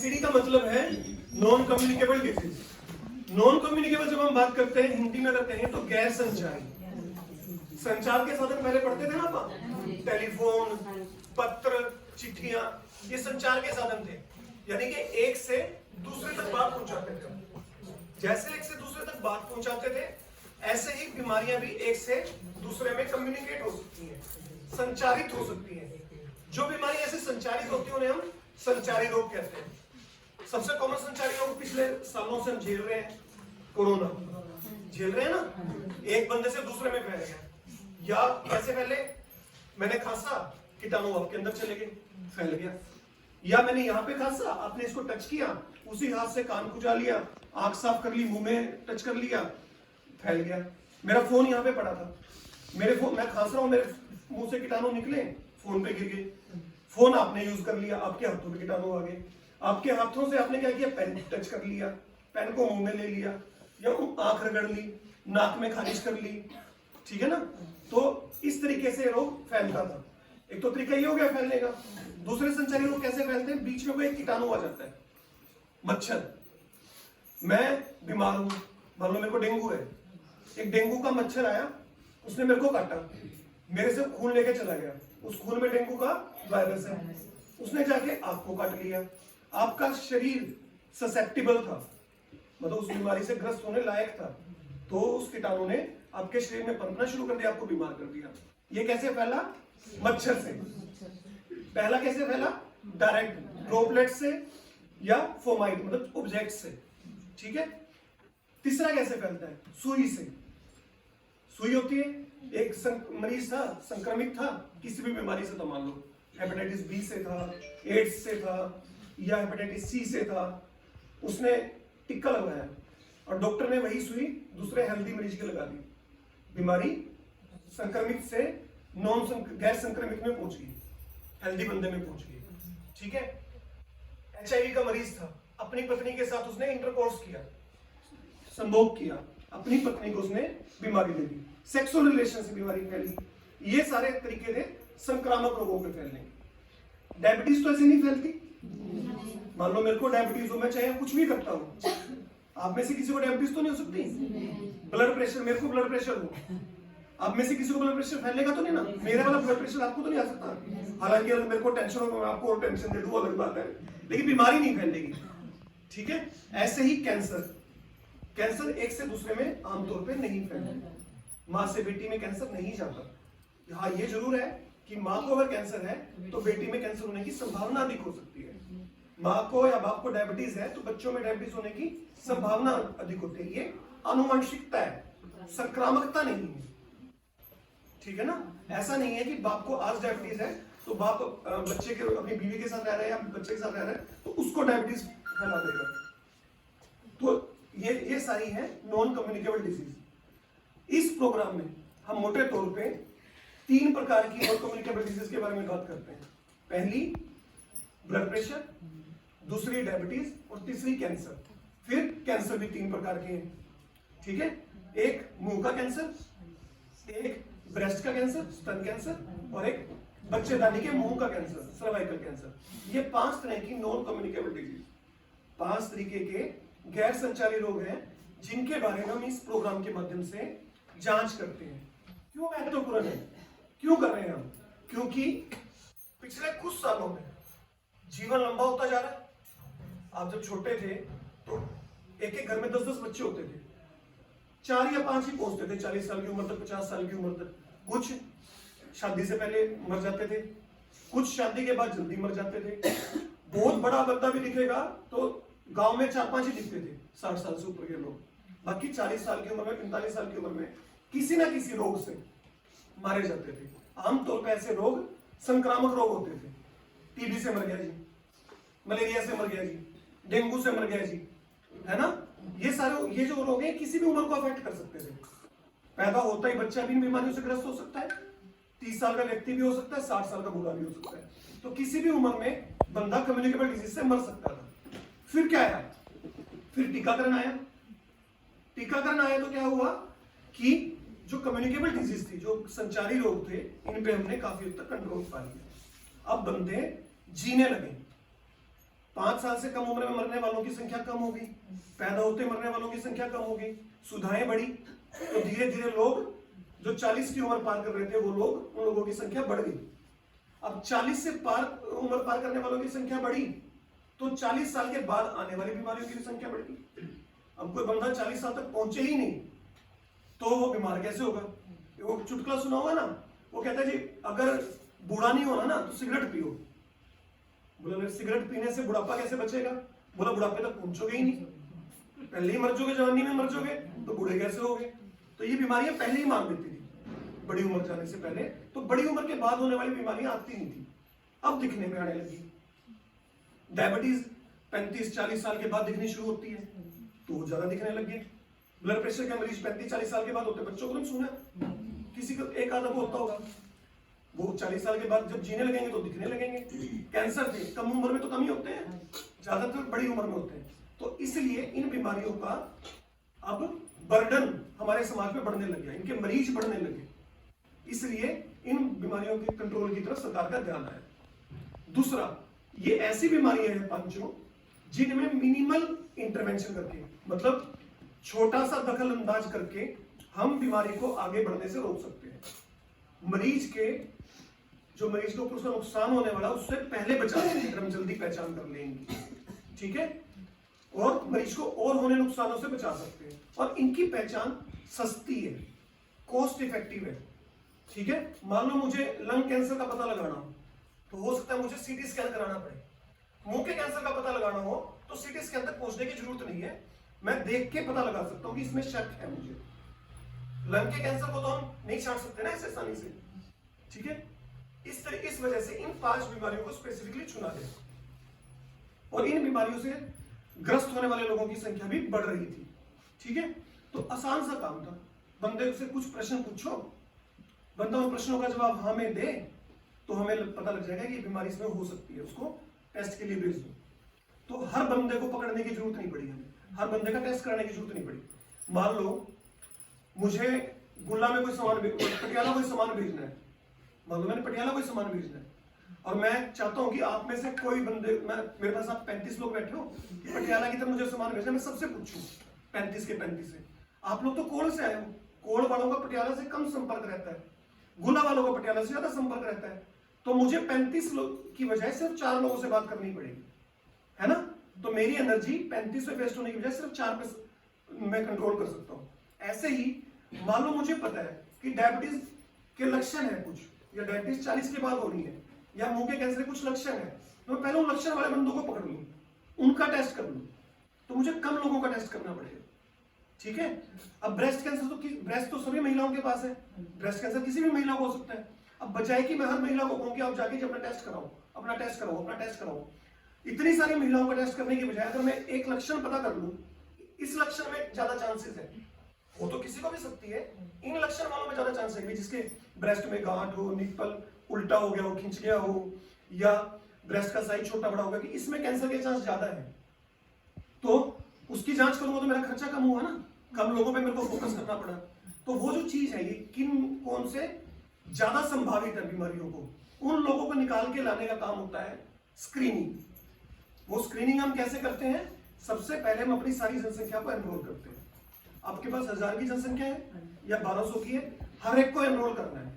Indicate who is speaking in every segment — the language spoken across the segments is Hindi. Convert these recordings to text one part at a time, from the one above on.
Speaker 1: NCD का मतलब है non communicable disease. Non communicable जब हम बात करते हैं हिंदी में अगर कहें तो गैर संचारी। संचार के साधन पहले पढ़ते थे ना आप, टेलीफोन, पत्र, चिट्ठियां, ये संचार के साधन थे, यानी कि एक से दूसरे तक बात पहुंचाते थे। जैसे एक से दूसरे तक बात पहुंचाते थे, ऐसे ही बीमारियां भी एक से दूसरे में कम्युनिकेट हो सकती हैं, संचारित हो सकती हैं। जो बीमारी ऐसे संचारित होती है उन्हें हम संचारी रोग कहते हैं। सबसे कॉमन संचारी रोग पिछले सालों से हम झेल रहे हैं, कोरोना झेल रहे हैं ना, एक बंदे से दूसरे में फैल गया। या कैसे फैले, मैंने खांसा, कीटाणु आपके अंदर चले गए, फैल गया। या मैंने यहाँ पे खांसा, आपने इसको टच किया, उसी हाथ से कान खुजा लिया, आंख साफ कर ली, मुंह में टच कर लिया, फैल गया। मेरा फोन यहाँ पे पड़ा था, मेरे फोन, मैं खांस रहा हूँ, मेरे मुंह से कीटाणु निकले, फोन पे गिर गए। फोन आपने यूज कर लिया, आपके हाथों पे कीटाणु आ गए। आपके हाथों से आपने क्या किया, पेन टच कर लिया, पेन को मुंह में ले लिया, या आंख रगड़ ली, नाक में खारिज कर ली, ठीक है ना। तो इस तरीके से रोग फैलता था। एक तो तरीका ये हो गया फैलने का। दूसरे संचारी रोग कैसे फैलते हैं, बीच में कोई एक कीटाणु आ जाता है, मच्छर। मैं बीमार हूं, मान लो मेरे को डेंगू है, एक डेंगू का मच्छर आया, उसने मेरे को काटा, मेरे से खून लेके चला गया, उस खून में डेंगू का वायरस है, उसने जाके आपको काट लिया। आपका शरीर ससेप्टिबल था, मतलब उस बीमारी से ग्रस्त होने लायक था, तो उस कीटाणु ने आपके शरीर में पनपना शुरू कर दिया, आपको बीमार कर दिया। ये कैसे फैला, मच्छर से। पहला कैसे फैला, डायरेक्ट ड्रॉपलेट से या फोमाइट मतलब ऑब्जेक्ट से, ठीक है। तीसरा कैसे फैलता है, सुई से। सुई होती है, एक मरीज था, संक्रमित था किसी भी बीमारी से, तो मान लो हेपेटाइटिस बी से था, एड्स से था, या हेपेटाइटिस सी से था, उसने टिक्का लगाया और डॉक्टर ने वही सुई दूसरे हेल्दी मरीज के लगा दी, बीमारी संक्रमित से गैर संक्रमित में पहुंच गई, हेल्दी बंदे में पहुंच गई, ठीक है। HIV का मरीज था, अपनी पत्नी के साथ उसने इंटरकोर्स किया, संभोग किया, अपनी पत्नी को उसने बीमारी दे दी, सेक्सुअल रिलेशन से बीमारी फैली। ये सारे तरीके थे संक्रामक रोगों के फैलने के। डायबिटीज तो ऐसे नहीं फैलती। मान लो मेरे को डायबिटीज हो, मैं चाहे कुछ भी करता हूँ, आप में से किसी को डायबिटीज तो नहीं हो सकती। ब्लड प्रेशर, मेरे को ब्लड प्रेशर हो, आप में से किसी को ब्लड प्रेशर फैलेगा तो नहीं ना, मेरे वाला ब्लड प्रेशर आपको तो नहीं आ सकता। हालांकि अगर मेरे को टेंशन हो, मैं आपको और टेंशन दे दूं, अलग बात है, लेकिन बीमारी नहीं फैलेगी, ठीक है। ऐसे ही कैंसर, कैंसर एक से दूसरे में आमतौर पे नहीं फैलता, माँ से बेटी में कैंसर नहीं जाता। हाँ ये जरूर है कि माँ को अगर कैंसर है तो बेटी में कैंसर होने की संभावना अधिक हो सकती है। माँ को या बाप को डायबिटीज है तो बच्चों में डायबिटीज होने की संभावना अधिक होती है। ये आनुवंशिकता है, संक्रामकता नहीं है, ठीक है ना। ऐसा नहीं है कि बाप को आज डायबिटीज है तो बाप बच्चे के, अपनी बीवी के साथ रह रहा है या बच्चे के साथ रह रहा है तो उसको डायबिटीज फैला देगा। तो ये सारी है नॉन कम्युनिकेबल डिजीज। इस प्रोग्राम में हम मोटे तौर पे 3 प्रकार की नॉन कम्युनिकेबल डिजीज के बारे में बात करते हैं। पहली ब्लड प्रेशर, दूसरी डायबिटीज और तीसरी कैंसर। फिर कैंसर भी 3 प्रकार के हैं, ठीक है। एक मुंह का कैंसर, एक ब्रेस्ट का कैंसर, स्तन कैंसर, और एक बच्चेदानी के मुंह का कैंसर, सर्वाइकल कैंसर। ये 5 तरह की नॉन कम्युनिकेबल डिजीज, 5 तरीके के गैर संचारी रोग हैं जिनके बारे में हम इस प्रोग्राम के माध्यम से जांच करते हैं। क्यों महत्वपूर्ण है, क्यों कर रहे हैं हम, क्योंकि पिछले कुछ सालों में जीवन लंबा होता जा रहा है। आप जब छोटे थे तो एक एक घर में 10-10 बच्चे होते थे, 4 या 5 ही पहुंचते थे 40 साल की उम्र तक, 50 साल की उम्र तक। कुछ शादी से पहले मर जाते थे, कुछ शादी के बाद जल्दी मर जाते थे। बहुत बड़ा बंदा भी दिखेगा तो गांव में 4-5 ही दिखते थे 60 साल से ऊपर के लोग, बाकी 40 साल की उम्र में, 45 साल की उम्र में किसी ना किसी रोग से मारे जाते थे। आमतौर पर ऐसे रोग संक्रामक रोग होते थे। टीबी से मर गया जी, मलेरिया से मर गया जी, डेंगू से मर गया जी, है ना। ये जो रोग हैं किसी भी उम्र को अफेक्ट कर सकते थे। पैदा होता ही बच्चा भी इन बीमारियों से ग्रस्त हो सकता है, 30 साल का व्यक्ति भी हो सकता है, 60 साल का बूढ़ा भी हो सकता है। तो किसी भी उम्र में बंदा कम्युनिकेबल डिजीज से मर सकता था। फिर क्या आया, फिर टीकाकरण आया। टीकाकरण आया तो क्या हुआ कि जो कम्युनिकेबल डिजीज थी, जो संचारी रोग थे, इन पे हमने काफी हद तक कंट्रोल पा लिया। अब बंदे जीने लगे, 5 साल से कम उम्र में मरने वालों की संख्या कम होगी, पैदा होते मरने वालों की संख्या कम होगी, सुधाएं बढ़ी, तो धीरे धीरे लोग जो 40 की उम्र पार कर रहे थे वो लोग, उन लोगों की संख्या बढ़ गई। अब 40 से उम्र पार करने वालों की संख्या बढ़ी, तो 40 साल के बाद आने वाली बीमारियों की भी संख्या बढ़ गई। अब कोई बंदा 40 साल तक पहुंचे ही नहीं तो वो बीमार कैसे होगा? वो चुटकुला सुना होगा ना, वो कहता है जी अगर बूढ़ा नहीं होना ना तो सिगरेट पियो। बोला सिगरेट पीने से बुढ़ापा कैसे बचेगा? बोला बुढ़ापे तक पहुंचोगे ही नहीं, पहले ही मर जाओगे, जवानी में मर जाओगे तो बूढ़े कैसे होगे? तो ये बीमारियां पहले ही मान लेती थी बड़ी उम्र जाने से पहले, तो बड़ी उम्र के बाद होने वाली बीमारियां आती नहीं थी, अब दिखने में आने लगी। डायबिटीज 35-40 साल के बाद दिखनी शुरू होती है तो ज्यादा दिखने लगी। ब्लड प्रेशर के मरीज 35-40 साल के बाद होते, बच्चों को नहीं सुना, किसी को एक आधा को होता होगा, वो 40 साल के बाद जब जीने लगेंगे तो दिखने लगेंगे। कैंसर थे कम उम्र में तो कम ही होते हैं, ज्यादातर बड़ी उम्र में होते हैं। तो इसलिए इन बीमारियों का अब बर्डन हमारे समाज में बढ़ने लग गया, इनके मरीज बढ़ने लगे, इसलिए इन बीमारियों के कंट्रोल की तरफ सरकार का ध्यान आया। दूसरा, ये ऐसी बीमारियां हैं पांचों जिनमें मिनिमल इंटरवेंशन करके, मतलब छोटा सा दखल अंदाज करके हम बीमारी को आगे बढ़ने से रोक सकते हैं। मरीज को उसका नुकसान होने वाला उससे पहले बचा सकते हैं, हम जल्दी पहचान कर लेंगे, ठीक है, और मरीज को और होने नुकसानों से बचा सकते हैं। और इनकी पहचान सस्ती है, कॉस्ट इफेक्टिव है, ठीक है। मान लो मुझे लंग कैंसर का पता लगाना हो तो हो सकता है मुझे सीटी स्कैन कराना पड़े। मुंह के कैंसर का पता लगाना हो तो सीटी स्कैन तक पहुंचने की जरूरत नहीं है, मैं देख के पता लगा सकता हूं कि इसमें शक है मुझे। लंग के कैंसर को तो हम नहीं छांट सकते ना ऐसे आसानी से, ठीक है। इस वजह से इन 5 बीमारियों को स्पेसिफिकली चुना गया और इन बीमारियों से ग्रस्त होने वाले लोगों की संख्या भी बढ़ रही थी, ठीक है। तो आसान सा काम था, बंदे से कुछ प्रश्न पूछो, बंदा उन प्रश्नों का जवाब हाँ में दे तो हमें पता लग जाएगा कि बीमारी इसमें हो सकती है, उसको टेस्ट के लिए भेज दो। तो हर बंदे को पकड़ने की जरूरत नहीं पड़ी, हमें हर बंदे का टेस्ट कराने की जरूरत नहीं पड़ी। मान लो मुझे गुल्ला में कोई सामान, पटियाला कोई सामान भेजना है, मान लो मैंने पटियाला कोई सामान भेजना है और मैं चाहता हूं कि आप में से कोई बंदे, मेरे पास आप 35 लोग बैठे हो कि पटियाला की तरफ मुझे सामान भेजना, मैं सबसे पूछूं 35 के 35 से, आप लोग तो कोल से आए हो, कोल वालों का पटियाला से कम संपर्क रहता है, गुला वालों का पटियाला से ज्यादा संपर्क रहता है, तो मुझे 35 लोग की बजाय सिर्फ 4 लोगों से बात करनी पड़ेगी, है ना। तो मेरी एनर्जी 35 पे वेस्ट होने की बजाय सिर्फ 4 पे मैं कंट्रोल कर सकता हूँ। ऐसे ही मान लो मुझे पता है कि डायबिटीज के लक्षण है कुछ, या डायबिटीज 40 के बाद होनी है, या मुंह के कैंसर के कुछ लक्षण है, तो मैं पहले उन लक्षण वाले बंदों को पकड़ लूं, उनका टेस्ट कर लूं, तो मुझे कम लोगों का टेस्ट करना पड़ेगा, ठीक है। अब ब्रेस्ट कैंसर तो ब्रेस्ट तो सभी महिलाओं के पास है, ब्रेस्ट कैंसर किसी भी महिला को हो सकता है। अब बजाय कि मैं हर महिला को कहूं कि आप जाके अपना टेस्ट कराओ, अपना टेस्ट कराओ, अपना टेस्ट कराओ, इतनी सारी महिलाओं का टेस्ट करने की बजाय अगर मैं एक लक्षण पता कर लूं, इस लक्षण में ज्यादा चांसेस है, वो तो किसी को भी सकती है, इन लक्षण वालों में ज्यादा चांस है, जिसके ब्रेस्ट में गांठ हो, निप्पल उल्टा हो गया हो, खिंच गया हो, या ब्रेस्ट का साइज छोटा बड़ा होगा, कि इसमें कैंसर के चांस ज्यादा है, तो उसकी जांच करूंगा तो मेरा खर्चा कम हुआ ना, कम लोगों पे मेरे को फोकस करना पड़ा। तो वो जो चीज है, ये कौन से ज्यादा संभावित है बीमारियों को, उन लोगों को निकाल के लाने का काम होता है स्क्रीनिंग। वो स्क्रीनिंग हम कैसे करते हैं? सबसे पहले हम अपनी सारी जनसंख्या को एनरोल करते हैं। आपके पास 1000 की जनसंख्या है या 1200 की है, हर एक को एनरोल करना है।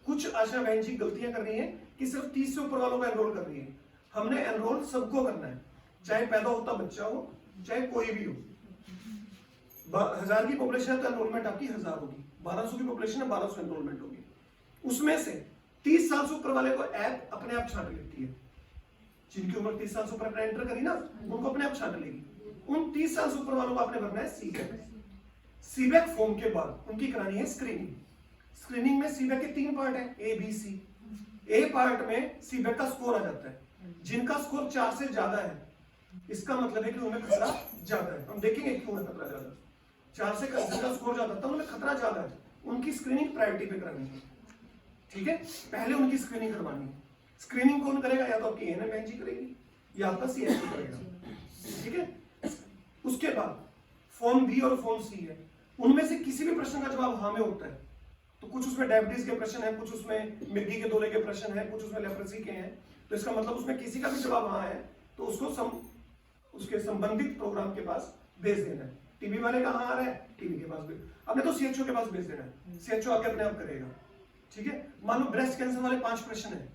Speaker 1: कुछ आशा बहन जी गलतियां कर रही है कि सिर्फ 30 से ऊपर वालों को एनरोल कर रही है, हमने एनरोल सबको करना है, चाहे पैदा होता बच्चा हो, चाहे कोई भी हो। 1000 की पॉपुलेशन है तो एनरोलमेंट आपकी 1000 होगी, 1200 की पॉपुलेशन है 1200 एनरोलमेंट होगी। उसमें से 30 साल से ऊपर वाले को ऐप अपने आप छांट लेती है, जिनकी उम्र 30 साल से ऊपर अपने एंटर करी ना, उनको अपने आप छांट लेगी। उन 30 साल से ऊपर वालों को आपने भरना है सीबैक। सीबैक फॉर्म के बाद उनकी करानी है स्क्रीनिंग। स्क्रीनिंग में सीबैक के 3 पार्ट है, A B C. A part में सीबैक का स्कोर आ जाता है, जिनका स्कोर 4 से ज्यादा है इसका मतलब है कि उन्हें खतरा ज्यादा है। हम देखेंगे क्यों है खतरा ज्यादा, 4 से जिनका स्कोर ज्यादा था उन्हें खतरा ज्यादा है, उनकी स्क्रीनिंग प्रायोरिटी पे करानी है, ठीक है। पहले उनकी स्क्रीनिंग करवानी है। स्क्रीनिंग कौन करेगा? या तो आपकी एएनएम बहन जी करेगी या आपका सीएससी करेगा, ठीक है। उसके बाद फॉर्म बी और फॉर्म सी है, उनमें से किसी भी प्रश्न का जवाब हाँ में होता है, तो कुछ उसमें डायबिटीज के प्रश्न है, कुछ उसमें मिर्गी के दौरे के प्रश्न है, कुछ उसमें लेप्रोसी के हैं, तो इसका मतलब उसमें किसी का भी जवाब हाँ है तो उसके संबंधित प्रोग्राम के पास भेज देना है। टीबी वाले कहाँ आ रहा है, टीबी के पास भेज, अपने तो सीएचओ के पास भेज देना है, सीएचओ आके अपने आप करेगा। ठीक है, मान लो ब्रेस्ट कैंसर वाले 5 प्रश्न है,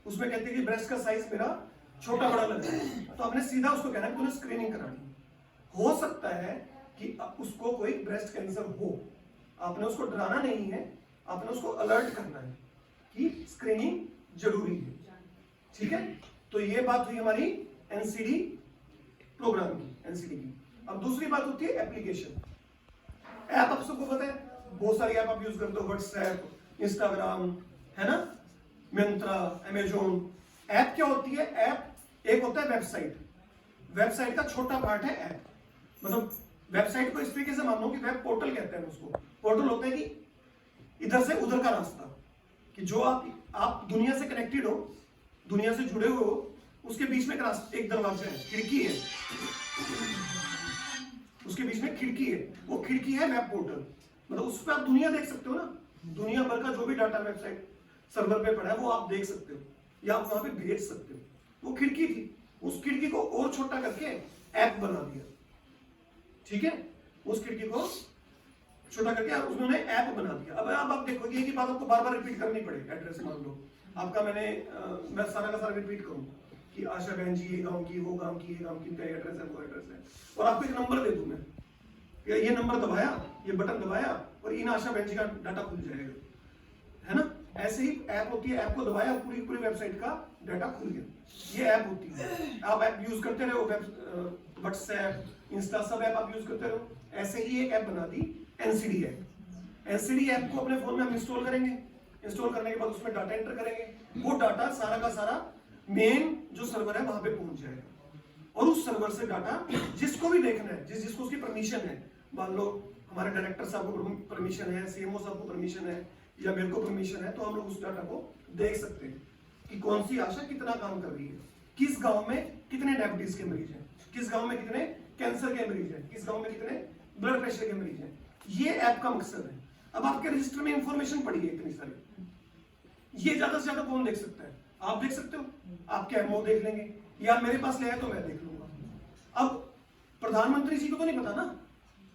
Speaker 1: उसमें कहते हैं कि ब्रेस्ट का साइज मेरा छोटा बड़ा लग रहा है, तो आपने सीधा उसको कहना है तूने स्क्रीनिंग करानी है। हो सकता है कि उसको कोई ब्रेस्ट कैंसर हो, आपने उसको डराना नहीं है, आपने उसको अलर्ट करना है कि स्क्रीनिंग जरूरी है। ठीक है, तो ये बात हुई हमारी एनसीडी प्रोग्राम की, एनसीडी की। अब दूसरी बात होती है एप्लीकेशन। ऐप आप सबको पता है, बहुत सारी ऐप आप यूज करते हो, व्हाट्सएप, इंस्टाग्राम, है ना, मिंत्रा, अमेजोन। ऐप क्या होती है? ऐप एक होता है वेबसाइट, वेबसाइट का छोटा पार्ट है ऐप। मतलब वेबसाइट को इस तरीके से मान लो कि वेब पोर्टल कहते हैं उसको। पोर्टल होता है कि इधर से उधर का रास्ता, कि जो आप दुनिया से कनेक्टेड हो, दुनिया से जुड़े हुए हो, उसके बीच में एक दरवाजा है, खिड़की है, उसके बीच में खिड़की है, वो खिड़की है वेब पोर्टल। मतलब उस पर आप दुनिया देख सकते हो ना, दुनिया भर का जो भी डाटा वेबसाइट सर्वर पे पड़ा है वो आप देख सकते हो या आप वहां पे भेज सकते हो। वो खिड़की थी, उस खिड़की को और छोटा करके ऐप बना दिया। ठीक है, उस खिड़की को छोटा करके उन्होंने ऐप बना दिया। अब आप देखोगे कि बात आपको बार बार रिपीट करनी पड़ेगी। एड्रेस मान लो आपका, मैं सारा का सारा रिपीट करूं कि आशा बहन जी ये गांव की, वो गांव की, ये गांव की, इनका एड्रेस है, वो एड्रेस है, और आपको एक नंबर दे दूं मैं, ये नंबर दबाया, ये बटन दबाया और इन आशा बहन जी का डाटा खुल जाएगा, है ना। ऐसे ही ऐप होती है, ऐप को दबाया पूरी वेबसाइट का डाटा खुल गया। ये ऐप होती है। आप ऐप यूज करते रहो, व्हाट्सएप, इंस्टा, सब ऐप आप यूज करते रहो। ऐसे ही एक ऐप बना दी एनसीडी ऐप। एनसीडी ऐप को अपने फोन में हम इंस्टॉल करेंगे, इंस्टॉल करने के बाद उसमें डाटा एंटर करेंगे, वो डाटा सारा का सारा मेन जो सर्वर है वहां पे पहुंच जाएगा, और उस सर्वर से डाटा जिसको भी देखना है, जिसको उसकी परमिशन है, मान लो हमारे डायरेक्टर साहब को परमिशन है, सीएमओ साहब को परमिशन है, या मेरे को परमिशन है, तो हम लोग उस डाटा को देख सकते हैं कि कौन सी आशा कितना काम कर रही है, किस गांव में कितने डायबिटीज के मरीज हैं, किस गांव में कितने कैंसर के मरीज हैं, किस गांव में कितने ब्लड प्रेशर के मरीज हैं। ये ऐप का मकसद है। अब आपके रजिस्टर में इंफॉर्मेशन पड़ी है इतनी सारी, ये ज्यादा से ज्यादा कौन देख सकता है? आप देख सकते हो, आपके एमओ देख लेंगे, या मेरे पास ले आए तो मैं देख लूंगा। अब प्रधानमंत्री जी को तो नहीं पता ना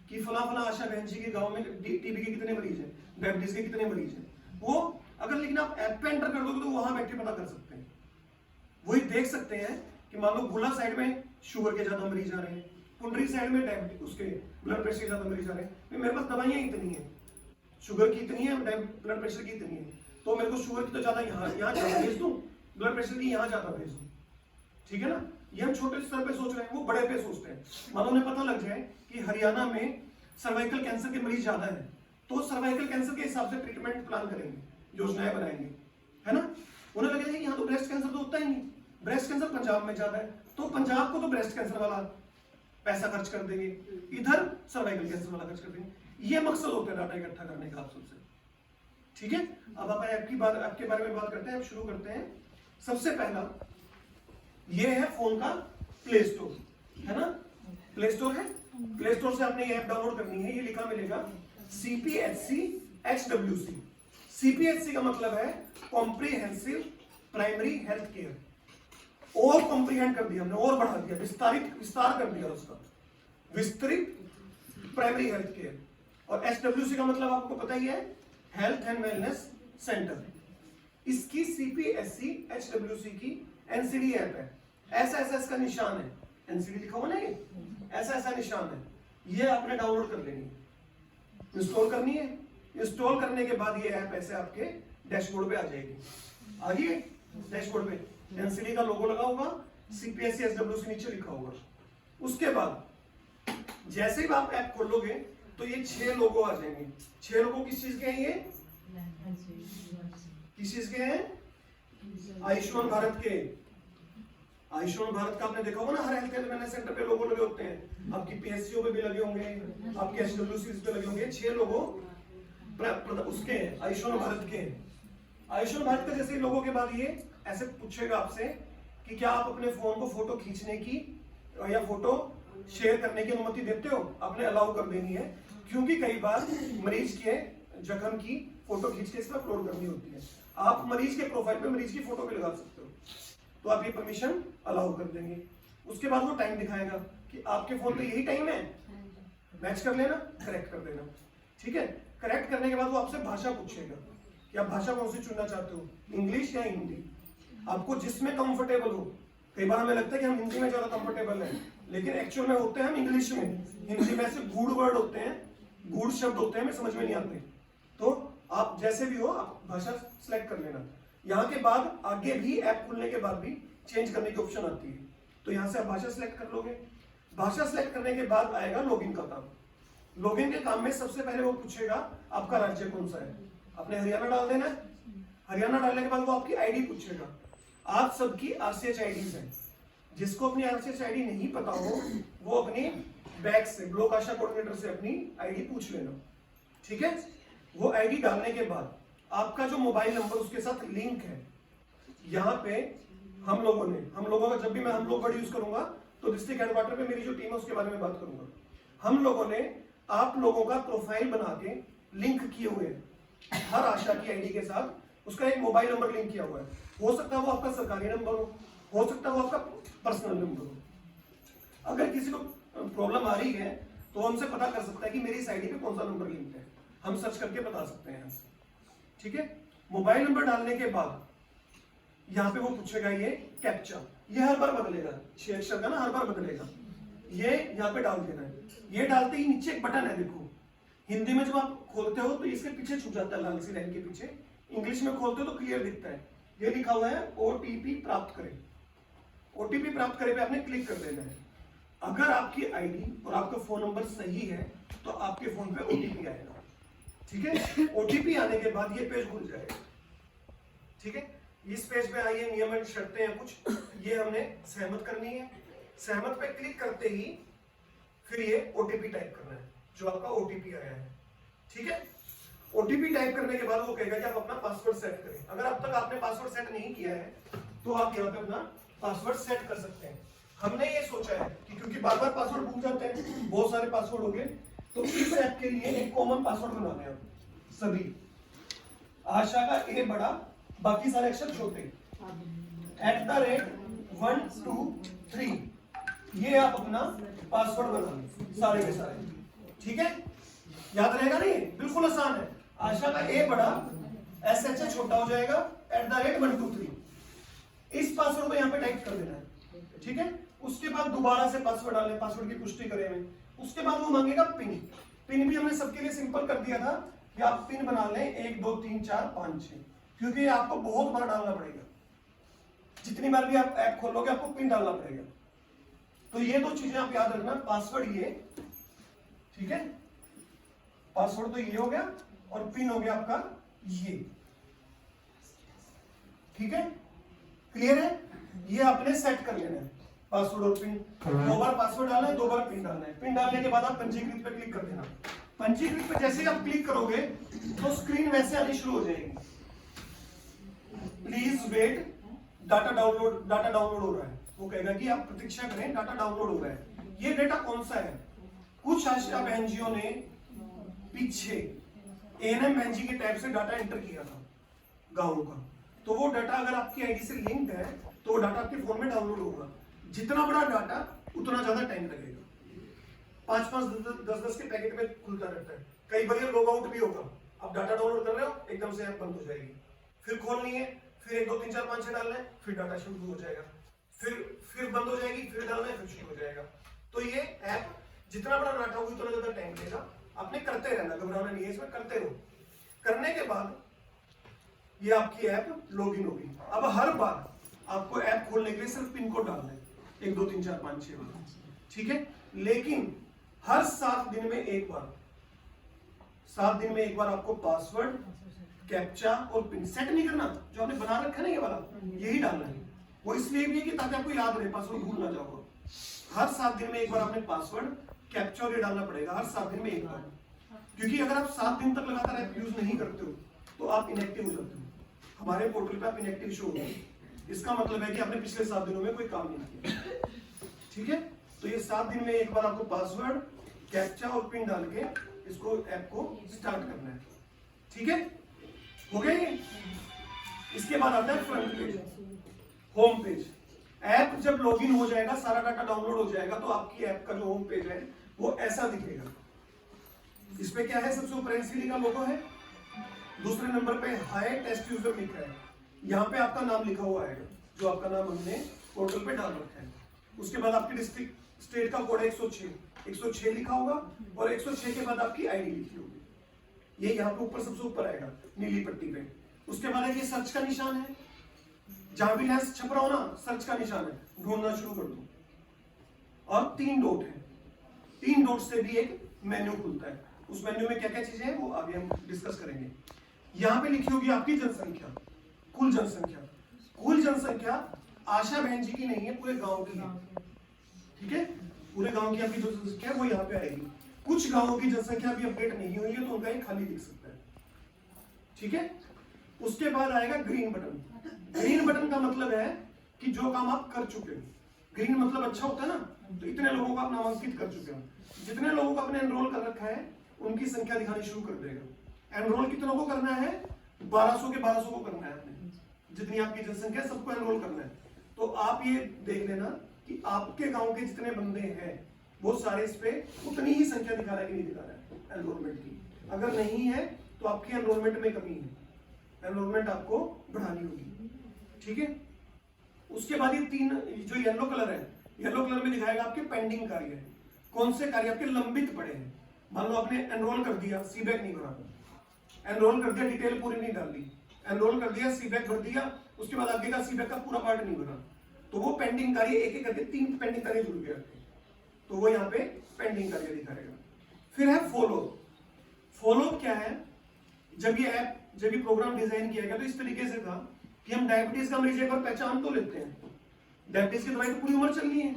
Speaker 1: कि फला फला आशा बहन जी के गांव में टीबी के कितने मरीज हैं, डायबिटीज के कितने मरीज हैं। वो अगर लेकिन आप ऐप पे एंटर कर दोगे तो वहां बैठ के पता कर सकते हैं। वही देख सकते हैं कि मान लो गुला साइड में शुगर के ज्यादा मरीज आ रहे हैं, पुंडरी साइड में डायबिटीज, उसके ब्लड प्रेशर के ज्यादा मरीज आ रहे हैं, मेरे पास दवाइयां इतनी है, शुगर की इतनी है, ब्लड प्रेशर की इतनी है, तो मेरे को शुगर की तो ज्यादा यहाँ ज्यादा भेज दूं, ब्लड प्रेशर की यहाँ ज्यादा भेज दूं। ठीक है ना, ये हम छोटे स्तर पे सोच रहे हैं, वो बड़े पे सोचते हैं। मान लो उन्हें पता लग जाए कि हरियाणा में सर्वाइकल कैंसर के मरीज ज्यादा है, तो सर्वाइकल कैंसर के हिसाब से ट्रीटमेंट प्लान करेंगे, योजनाएं बनाएंगे, है ना। उन्हें लगेगा कि यहाँ तो ब्रेस्ट कैंसर तो होता ही नहीं, ब्रेस्ट कैंसर पंजाब में ज्यादा है, तो पंजाब को तो ब्रेस्ट कैंसर वाला पैसा खर्च कर देंगे, इधर सर्वाइकल कैंसर वाला खर्च कर देंगे। ये मकसद होता है डाटा इकट्ठा करने का आप सबसे। ठीक है, अब आप ऐप के बारे में बात करते हैं। अब शुरू करते हैं। सबसे पहला ये है फोन का प्ले स्टोर, है ना, प्ले स्टोर है। प्ले स्टोर से आपने ये ऐप डाउनलोड करनी है। ये लिखा मिलेगा CPHC HWC। CPHC का मतलब है कॉम्प्रिहेंसिव प्राइमरी हेल्थ केयर। और कॉम्प्रिहेंड कर दिया हमने, और बढ़ा दिया, विस्तार कर दिया उसका, विस्तृत प्राइमरी हेल्थ केयर। और HWC का मतलब आपको पता ही है, हेल्थ एंड वेलनेस सेंटर। इसकी CPHC HWC की एनसीडी ऐप है। ऐसा इसका निशान है, एनसीडी लिखा हुआ ना, ये ऐसा निशान है। ये आपने डाउनलोड कर लेनी है, इंस्टॉल करनी है। इंस्टॉल करने के बाद ये ऐप ऐसे आपके डैशबोर्ड पे आ जाएगी। आ गई डैशबोर्ड पे एनसीडी का लोगो लगा होगा, CPHC HWC नीचे लिखा होगा। उसके बाद जैसे ही आप ऐप खोलोगे तो ये 6 लोगो आ जाएंगे। 6 लोगो किस चीज के हैं? ये किस चीज के हैं? आयुष्मान भारत के। आयुष्मान भारत का आपने देखा होगा ना, हर हेल्थ केयर वेलनेस सेंटर पे लोगो लगे होते हैं, आपकी PSCO पे भी लगे होंगे, आपके HWC पे लगे होंगे। 6 लोगो उसके आयुष्मान भारत के। आयुष्मान भारत का जैसे लोगों के बाद ये ऐसे पूछेगा आपसे कि क्या आप अपने फोन को फोटो खींचने की या फोटो शेयर करने की अनुमति देते हो? आपने अलाउ कर देनी है, क्योंकि कई बार मरीज के जख्म की फोटो खींच के इसमें अपलोड करनी होती है। आप मरीज के प्रोफाइल पे मरीज की फोटो भी लगा सकते हो, तो आप ये परमिशन अलाउ कर देंगे। उसके बाद वो टाइम दिखाएगा कि आपके फोन पे यही टाइम है, मैच कर लेना, करेक्ट कर देना। ठीक है, करेक्ट करने के बाद वो आपसे भाषा पूछेगा कि आप भाषा कौन सी चुनना चाहते हो, इंग्लिश या हिंदी, आपको जिसमें कंफर्टेबल हो। कई बार हमें लगता है कि हम हिंदी में ज्यादा कंफर्टेबल हैं, लेकिन एक्चुअल में होते हैं हम इंग्लिश में। हिंदी में ऐसे गूढ़ वर्ड होते हैं, गूढ़ शब्द होते हैं, हमें समझ में नहीं आते। तो आप जैसे भी हो आप भाषा सिलेक्ट कर लेना। यहाँ के बाद आगे भी ऐप खुलने के बाद भी चेंज करने की ऑप्शन आती है, तो यहाँ से आप भाषा सिलेक्ट कर लोगे। भाषा सिलेक्ट करने के बाद आएगा लॉगिन का काम। लॉगिन के काम में सबसे पहले वो पूछेगा आपका राज्य कौन सा है, आपने हरियाणा डाल देना है। हरियाणा डालने के बाद वो आपकी आईडी पूछेगा। आप सबकी आरसीएच आईडीज है, जिसको अपनी आरसीएच आईडी नहीं पता हो वो अपनी बैक से ब्लॉक आशा कोऑर्डिनेटर से अपनी आईडी पूछ लेना। ठीक है, वो आईडी डालने के बाद आपका जो मोबाइल नंबर उसके साथ लिंक है, यहाँ पे हम लोगों का जब भी मैं हम लोग वर्ड यूज करूंगा तो डिस्ट्रिक्ट हेडक्वार्टर पे मेरी जो टीम है उसके बारे में बात करूंगा। हम लोगों ने आप लोगों का प्रोफाइल बना के लिंक किए हुए हैं हर आशा की आईडी के साथ, उसका एक मोबाइल नंबर लिंक किया हुआ है। हो सकता है वो आपका सरकारी नंबर हो सकता है वो आपका पर्सनल नंबर हो। अगर किसी को प्रॉब्लम आ रही है तो हमसे पता कर सकता है कि मेरी इस आईडी पे कौन सा नंबर लिंक है, हम सर्च करके बता सकते हैं। ठीक है, मोबाइल नंबर डालने के बाद यहाँ पे वो पूछेगा ये कैप्चा, ये हर बार बदलेगा, 6 अक्षर का ना, हर बार बदलेगा। ये यहाँ पे डाल देना है। ये डालते ही नीचे एक बटन है, देखो हिंदी में जब आप खोलते हो तो इसके पीछे छुप जाता है लाल सी लाइन के पीछे, इंग्लिश में खोलते हो तो क्लियर दिखता है। ये लिखा हुआ है ओटीपी प्राप्त करें। ओटीपी प्राप्त करें पे आपने क्लिक कर देना है। अगर आपकी आईडी और आपका फोन नंबर सही है तो आपके फोन पे ओटीपी आएगा। ठीक है, ओटीपी आने के बाद ये पेज खुल जाएगा। ठीक है, इस पेज पे आइए, नियम एंड शर्तें हैं कुछ, ये हमने सहमत करनी है। सहमत पे क्लिक करते ही फिर ये ओटीपी टाइप करना है जो आपका ओटीपी आया है। ठीक है, ओटीपी टाइप करने के बाद वो कहेगा कि आप अपना पासवर्ड सेट करें। अगर अब तक आपने पासवर्ड सेट नहीं किया है तो आप यहाँ पे अपना पासवर्ड सेट कर सकते हैं। हमने ये सोचा है कि क्योंकि बार बार पासवर्ड भूल जाते हैं, बहुत सारे पासवर्ड हो गए, तो इस ऐप के लिए एक कॉमन पासवर्ड बनाने हैं सभी। आशा का ए बड़ा, बाकी सारे अक्षर छोटे, @1 2 3, ये आप अपना पासवर्ड बना लें सारे के सारे। ठीक है, याद रहेगा नहीं, बिल्कुल आसान है। आशा का ए बड़ा, SH छोटा हो जाएगा, @1 2 3, इस पासवर्ड को यहाँ पे टाइप कर देना है। ठीक है, उसके बाद दोबारा से पासवर्ड डालें, पासवर्ड की पुष्टि करें। उसके बाद वो मांगेगा पिन। पिन भी हमने सबके लिए सिंपल कर दिया था कि आप पिन बना लें 1 2 3 4 5 6, क्योंकि आपको बहुत बार डालना पड़ेगा। जितनी बार भी आप ऐप खोलोगे आपको पिन डालना पड़ेगा। तो ये दो चीजें आप याद रखना, पासवर्ड ये, ठीक है, पासवर्ड तो ये हो गया और पिन हो गया आपका ये। ठीक है, क्लियर है? ये आपने सेट कर लेना है पासवर्ड और पिन। 2 बार पासवर्ड डालना है, 2 बार पिन डालना है। पिन डालने के बाद आप पंजीकृत पे क्लिक कर देना। पंजीकृत पे जैसे ही आप क्लिक करोगे तो स्क्रीन वैसे आनी शुरू हो जाएगी। प्लीज वेट, डाटा डाउनलोड हो रहा है। वो कहेगा कि आप प्रतीक्षा करें, डाटा डाउनलोड हो रहा है। ये डेटा कौन सा है? कुछ आशा बहनजियों ने पीछे एएनएम बहनजी के टैब से डाटा एंटर किया था गाँव का, तो वो डाटा अगर आपकी आईडी से लिंक्ड है तो वो डाटा आपके फोन में डाउनलोड होगा। जितना बड़ा डाटा उतना ज्यादा टाइम लगेगा। 5-5 10-10 के पैकेट में खुलता रहता है। कई बार ये लॉग आउट भी होगा। आप डाटा डाउनलोड कर रहे हो, एकदम से ऐप बंद हो जाएगी, फिर खोलनी है, फिर 1 2 3 4 5 6 डालना है, फिर डाटा शुरू हो जाएगा, फिर बंद हो जाएगी, फिर डालना है, फिर शुरू हो जाएगा। तो ये ऐप जितना बड़ा डाटा होगा उतना ज्यादा टाइम लेगा। आपने करते रहना, घबराना नहीं है, इसमें करते रहो। करने के बाद ये आपकी ऐप लॉगिन होगी। अब हर बार आपको ऐप खोलने के लिए सिर्फ पिन कोड डालना है, 1 2 3 4 5 6 बार, ठीक है। लेकिन हर 7 दिन में एक बार, 7 दिन में एक बार आपको पासवर्ड, कैप्चा और पिन सेट नहीं करना। जो आपने बना रखा है ना ये वाला, यही डालना है। वो इसलिए भी है कि ताकि आपको याद रहे, पासवर्ड भूल ना जाओ। हर 7 दिन में एक बार आपने पासवर्ड, कैप्चा और ये डालना पड़ेगा, हर 7 दिन में एक बार। क्योंकि अगर आप 7 दिन तक लगातार ऐप यूज नहीं करते हो तो आप इनएक्टिव हो जाते हो। हमारे पोर्टल पे आप इनएक्टिव शो होगा, इसका मतलब है कि आपने पिछले 7 दिनों में कोई काम नहीं किया, ठीक है। तो ये 7 दिन में एक बार आपको पासवर्ड, कैप्चा और पिन डाल के इसको ऐप को स्टार्ट करना है, ठीक है। हो गया ये? इसके बाद आता है front page, home page. App जब लॉगिन हो जाएगा, सारा डाटा डाउनलोड हो जाएगा, तो आपकी ऐप का जो होम पेज है वो ऐसा दिखेगा। इसमें क्या है, सबसे ऊपर एनसीडी का लोगो है, दूसरे नंबर पे हाय टेस्ट यूजर लिखा है, यहाँ पे आपका नाम लिखा हुआ आएगा, जो आपका नाम हमने पोर्टल पे डाल रखा है। उसके बाद आपकी डिस्ट्रिक्ट स्टेट का कोड है 106 लिखा होगा, और 106 के बाद आपकी आईडी लिखी होगी, ये यहाँ पे ऊपर सबसे ऊपर आएगा नीली पट्टी पे। उसके बाद ये सर्च का निशान है, जहां भी लेंस छप रहा हो ना, सर्च का निशान है, ढूंढना शुरू कर दो। और 3 डॉट है, 3 डॉट से भी एक मेन्यू खुलता है, उस मेन्यू में क्या क्या चीजें हैं वो आगे हम डिस्कस करेंगे। यहाँ पे लिखी होगी आपकी जनसंख्या, कुल जनसंख्या। कुल जनसंख्या आशा बहन जी की नहीं है, पूरे गांव की है, ठीक है। पूरे गांव की आपकी जो जनसंख्या है वो यहाँ पे आएगी। कुछ गांवों की जनसंख्या भी अपडेट नहीं हुई है, तो उनका ये खाली दिख सकता है, ठीक है। उसके बाद आएगा ग्रीन बटन। ग्रीन बटन का मतलब है कि जो काम आप कर चुके हो। ग्रीन मतलब अच्छा होता है ना, तो इतने लोगों को आप नामांकित कर चुके हो, जितने लोगों को आपने एनरोल कर रखा है उनकी संख्या दिखानी शुरू कर देगा। एनरोल कितनों को करना है, 1200 के 1200 को करना है आपने, जितनी आपकी जनसंख्या सबको एनरोल करना है। तो आप ये देख लेना कि आपके गांव के जितने बंदे हैं वो सारे इस पे उतनी ही संख्या दिखा रहा है कि नहीं दिखा रहा है एनरोलमेंट की। अगर नहीं है तो आपकी एनरोलमेंट में कमी है, एनरोलमेंट आपको बढ़ानी होगी, ठीक है। उसके बाद ये 3 जो येलो कलर है, येलो कलर में दिखाएगा आपके पेंडिंग कार्य, कौन से कार्य आपके लंबित पड़े हैं। मान लो आपने एनरोल कर दिया, सीबैक नहीं भरा, एनरोल कर दिया, डिटेल पूरी नहीं डाल दी, एनरोल कर दिया, सीबैक भर दिया, उसके बाद आगे का सीबैक का पूरा पार्ट नहीं भरा, तो वो पेंडिंग कार्य एक एक करके 3 पेंडिंग कार्य जुड़ गए, तो वो यहाँ पे पेंडिंग कार्य दिखाएगा। फिर है फॉलो। फॉलो क्या है, जब ये ऐप, जब ये प्रोग्राम डिजाइन किया गया तो इस तरीके से था कि हम डायबिटीज का मरीज एक बार पहचान तो लेते हैं, डायबिटीज की दवाई तो पूरी उम्र चलनी है,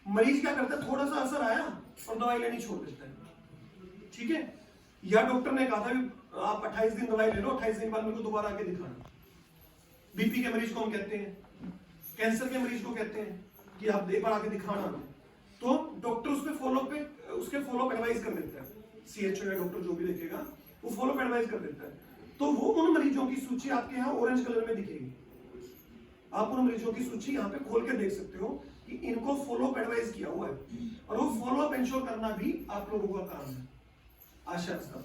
Speaker 1: मरीज क्या करता है, थोड़ा सा असर आया और दवाई लेनी छोड़ देता है, ठीक है। या डॉक्टर ने कहा था भी आप 28 दिन दवाई ले लो, 28 दिन बाद मेरे को दोबारा आके दिखाना। बीपी के मरीज को हम कहते हैं, कैंसर के मरीज को कहते हैं कि आप एक बार आके दिखाना, तो डॉक्टर उस पे फॉलो पे, उसके फॉलो एडवाइस कर देता है, सीएचओ या डॉक्टर जो भी देखेगा वो फॉलो एडवाइस कर देता है। तो वो उन मरीजों की सूची आपके यहाँ ऑरेंज कलर में दिखेगी, आप उन मरीजों की सूची यहाँ पे खोल के देख सकते हो कि इनको फॉलो अप एडवाइस किया हुआ है, और वो फॉलो अप इंश्योर करना भी आप लोगों का काम है, आशा का,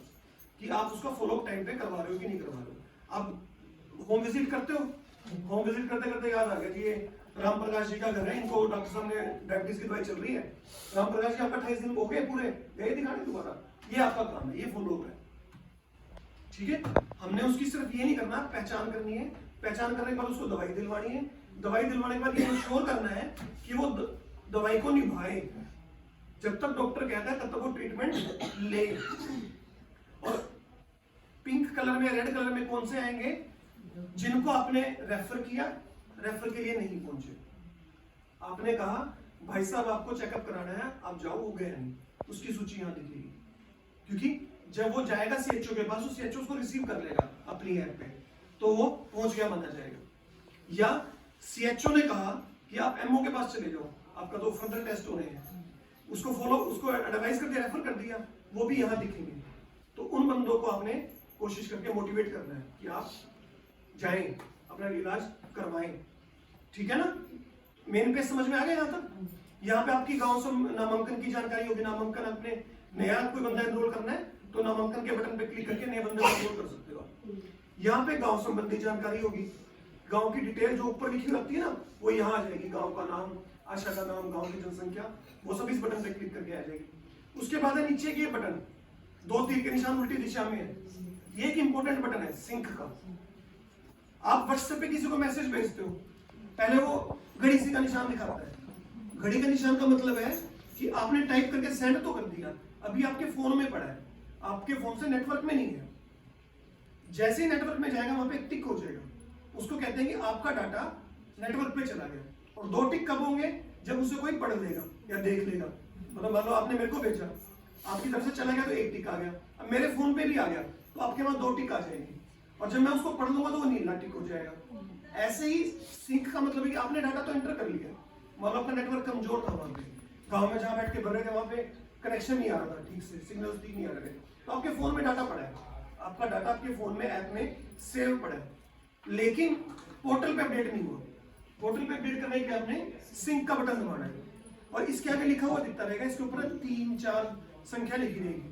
Speaker 1: कि आप उसका फॉलो अप टाइम पे करवा रहे हो कि नहीं करवा रहे हो। आप होम विजिट करते हो, होम विजिट करते करते याद आ गया कि ये राम प्रकाश जी का घर है, इनको डॉक्टर साहब ने डायबिटीज की दवाई चल रही है, राम प्रकाश जी आपका 28 दिन हो गए पूरे, गए दिखाने दोबारा, ये आपका काम है, ये फॉलो अप है, ठीक है। हमने उसकी सिर्फ ये नहीं करना, पहचान करनी है, पहचान करने के बाद उसको दवाई दिलवानी है, दवाई दिलवाने के बाद ये इंश्योर करना है कि वो दवाई को निभाए, जब तक डॉक्टर कहता है तब तक वो ट्रीटमेंट ले। और पिंक कलर में, रेड कलर में कौन से आएंगे, जिनको आपने रेफर किया, रेफर के लिए नहीं पहुंचे, आपने कहा भाई साहब आपको चेकअप कराना है, आप जाओ, वो गए नहीं, उसकी सूची यहां दिखेगी, क्योंकि जब वो जाएगा सीएचओ के पास, सीएचओ उसको रिसीव कर लेगा अपनी ऐप पे, तो वो पहुंच गया माना जाएगा। या सीएचओ ने कहा कि आप एमओ के पास चले जाओ, आपका तो फर्दर टेस्ट हो रहे हैं, उसको फॉलो, उसको एडवाइस करके रेफर कर दिया, वो भी यहाँ दिखेंगे। तो उन बंदों को आपने कोशिश करके मोटिवेट करना है कि आप जाएं, अपना इलाज करवाएं, ठीक है ना। मेन पेज समझ में आ गया यहाँ तक। यहाँ पे आपकी गांव से नामांकन की जानकारी होगी, नामांकन आपने नया कोई बंदा एनरोल करना है तो नामांकन के बटन पे क्लिक करके नए बंदे को एनरोल कर सकते हो। यहाँ पे गांव संबंधी जानकारी होगी, गांव की डिटेल जो ऊपर लिखी रहती है ना, वो यहाँ आ जाएगी, गांव का नाम, आशा का नाम, गांव की जनसंख्या, वो सब इस बटन पे क्लिक करके आ जाएगी। उसके बाद है नीचे ये बटन, 2 तीर के निशान उल्टी दिशा में है, ये एक इंपॉर्टेंट बटन है सिंक का। आप व्हाट्सएप पे किसी को मैसेज भेजते हो, पहले वो घड़ी सी का निशान दिखाता है, घड़ी का निशान का मतलब है कि आपने टाइप करके सेंड तो कर दिया, अभी आपके फोन में पड़ा है, आपके फोन से नेटवर्क में नहीं है। जैसे ही नेटवर्क में जाएगा वहां पे एक टिक हो जाएगा, उसको कहते हैं कि आपका डाटा नेटवर्क पे चला गया। और 2 टिक कब होंगे, जब उसे कोई पढ़ लेगा या देख लेगा। मतलब मान लो आपने मेरे को भेजा, आपकी तरफ से चला गया तो 1 टिक आ गया, अब मेरे फोन पे भी आ गया तो आपके वहां 2 टिक आ जाएंगी, और जब मैं उसको पढ़ लूंगा तो वो नीला टिक हो जाएगा। ऐसे ही सिंक का मतलब है कि आपने डाटा तो एंटर कर लिया, मान लो आपका नेटवर्क कमजोर था, वहां पे गाँव में जहाँ बैठ के भर रहे थे वहां पे कनेक्शन नहीं आ रहा था ठीक से, सिग्नल ठीक नहीं आ रहे थे, तो आपके फोन में डाटा पड़ा है, आपका डाटा आपके फोन में ऐप में सेव पड़ा है, लेकिन पोर्टल पे अपडेट नहीं हुआ। पोर्टल पे अपडेट करने के लिए आपने सिंक का बटन दबाना है और इसके आगे लिखा हुआ दिखता रहेगा, इसके ऊपर 3 4 संख्या लिखी रहेगी,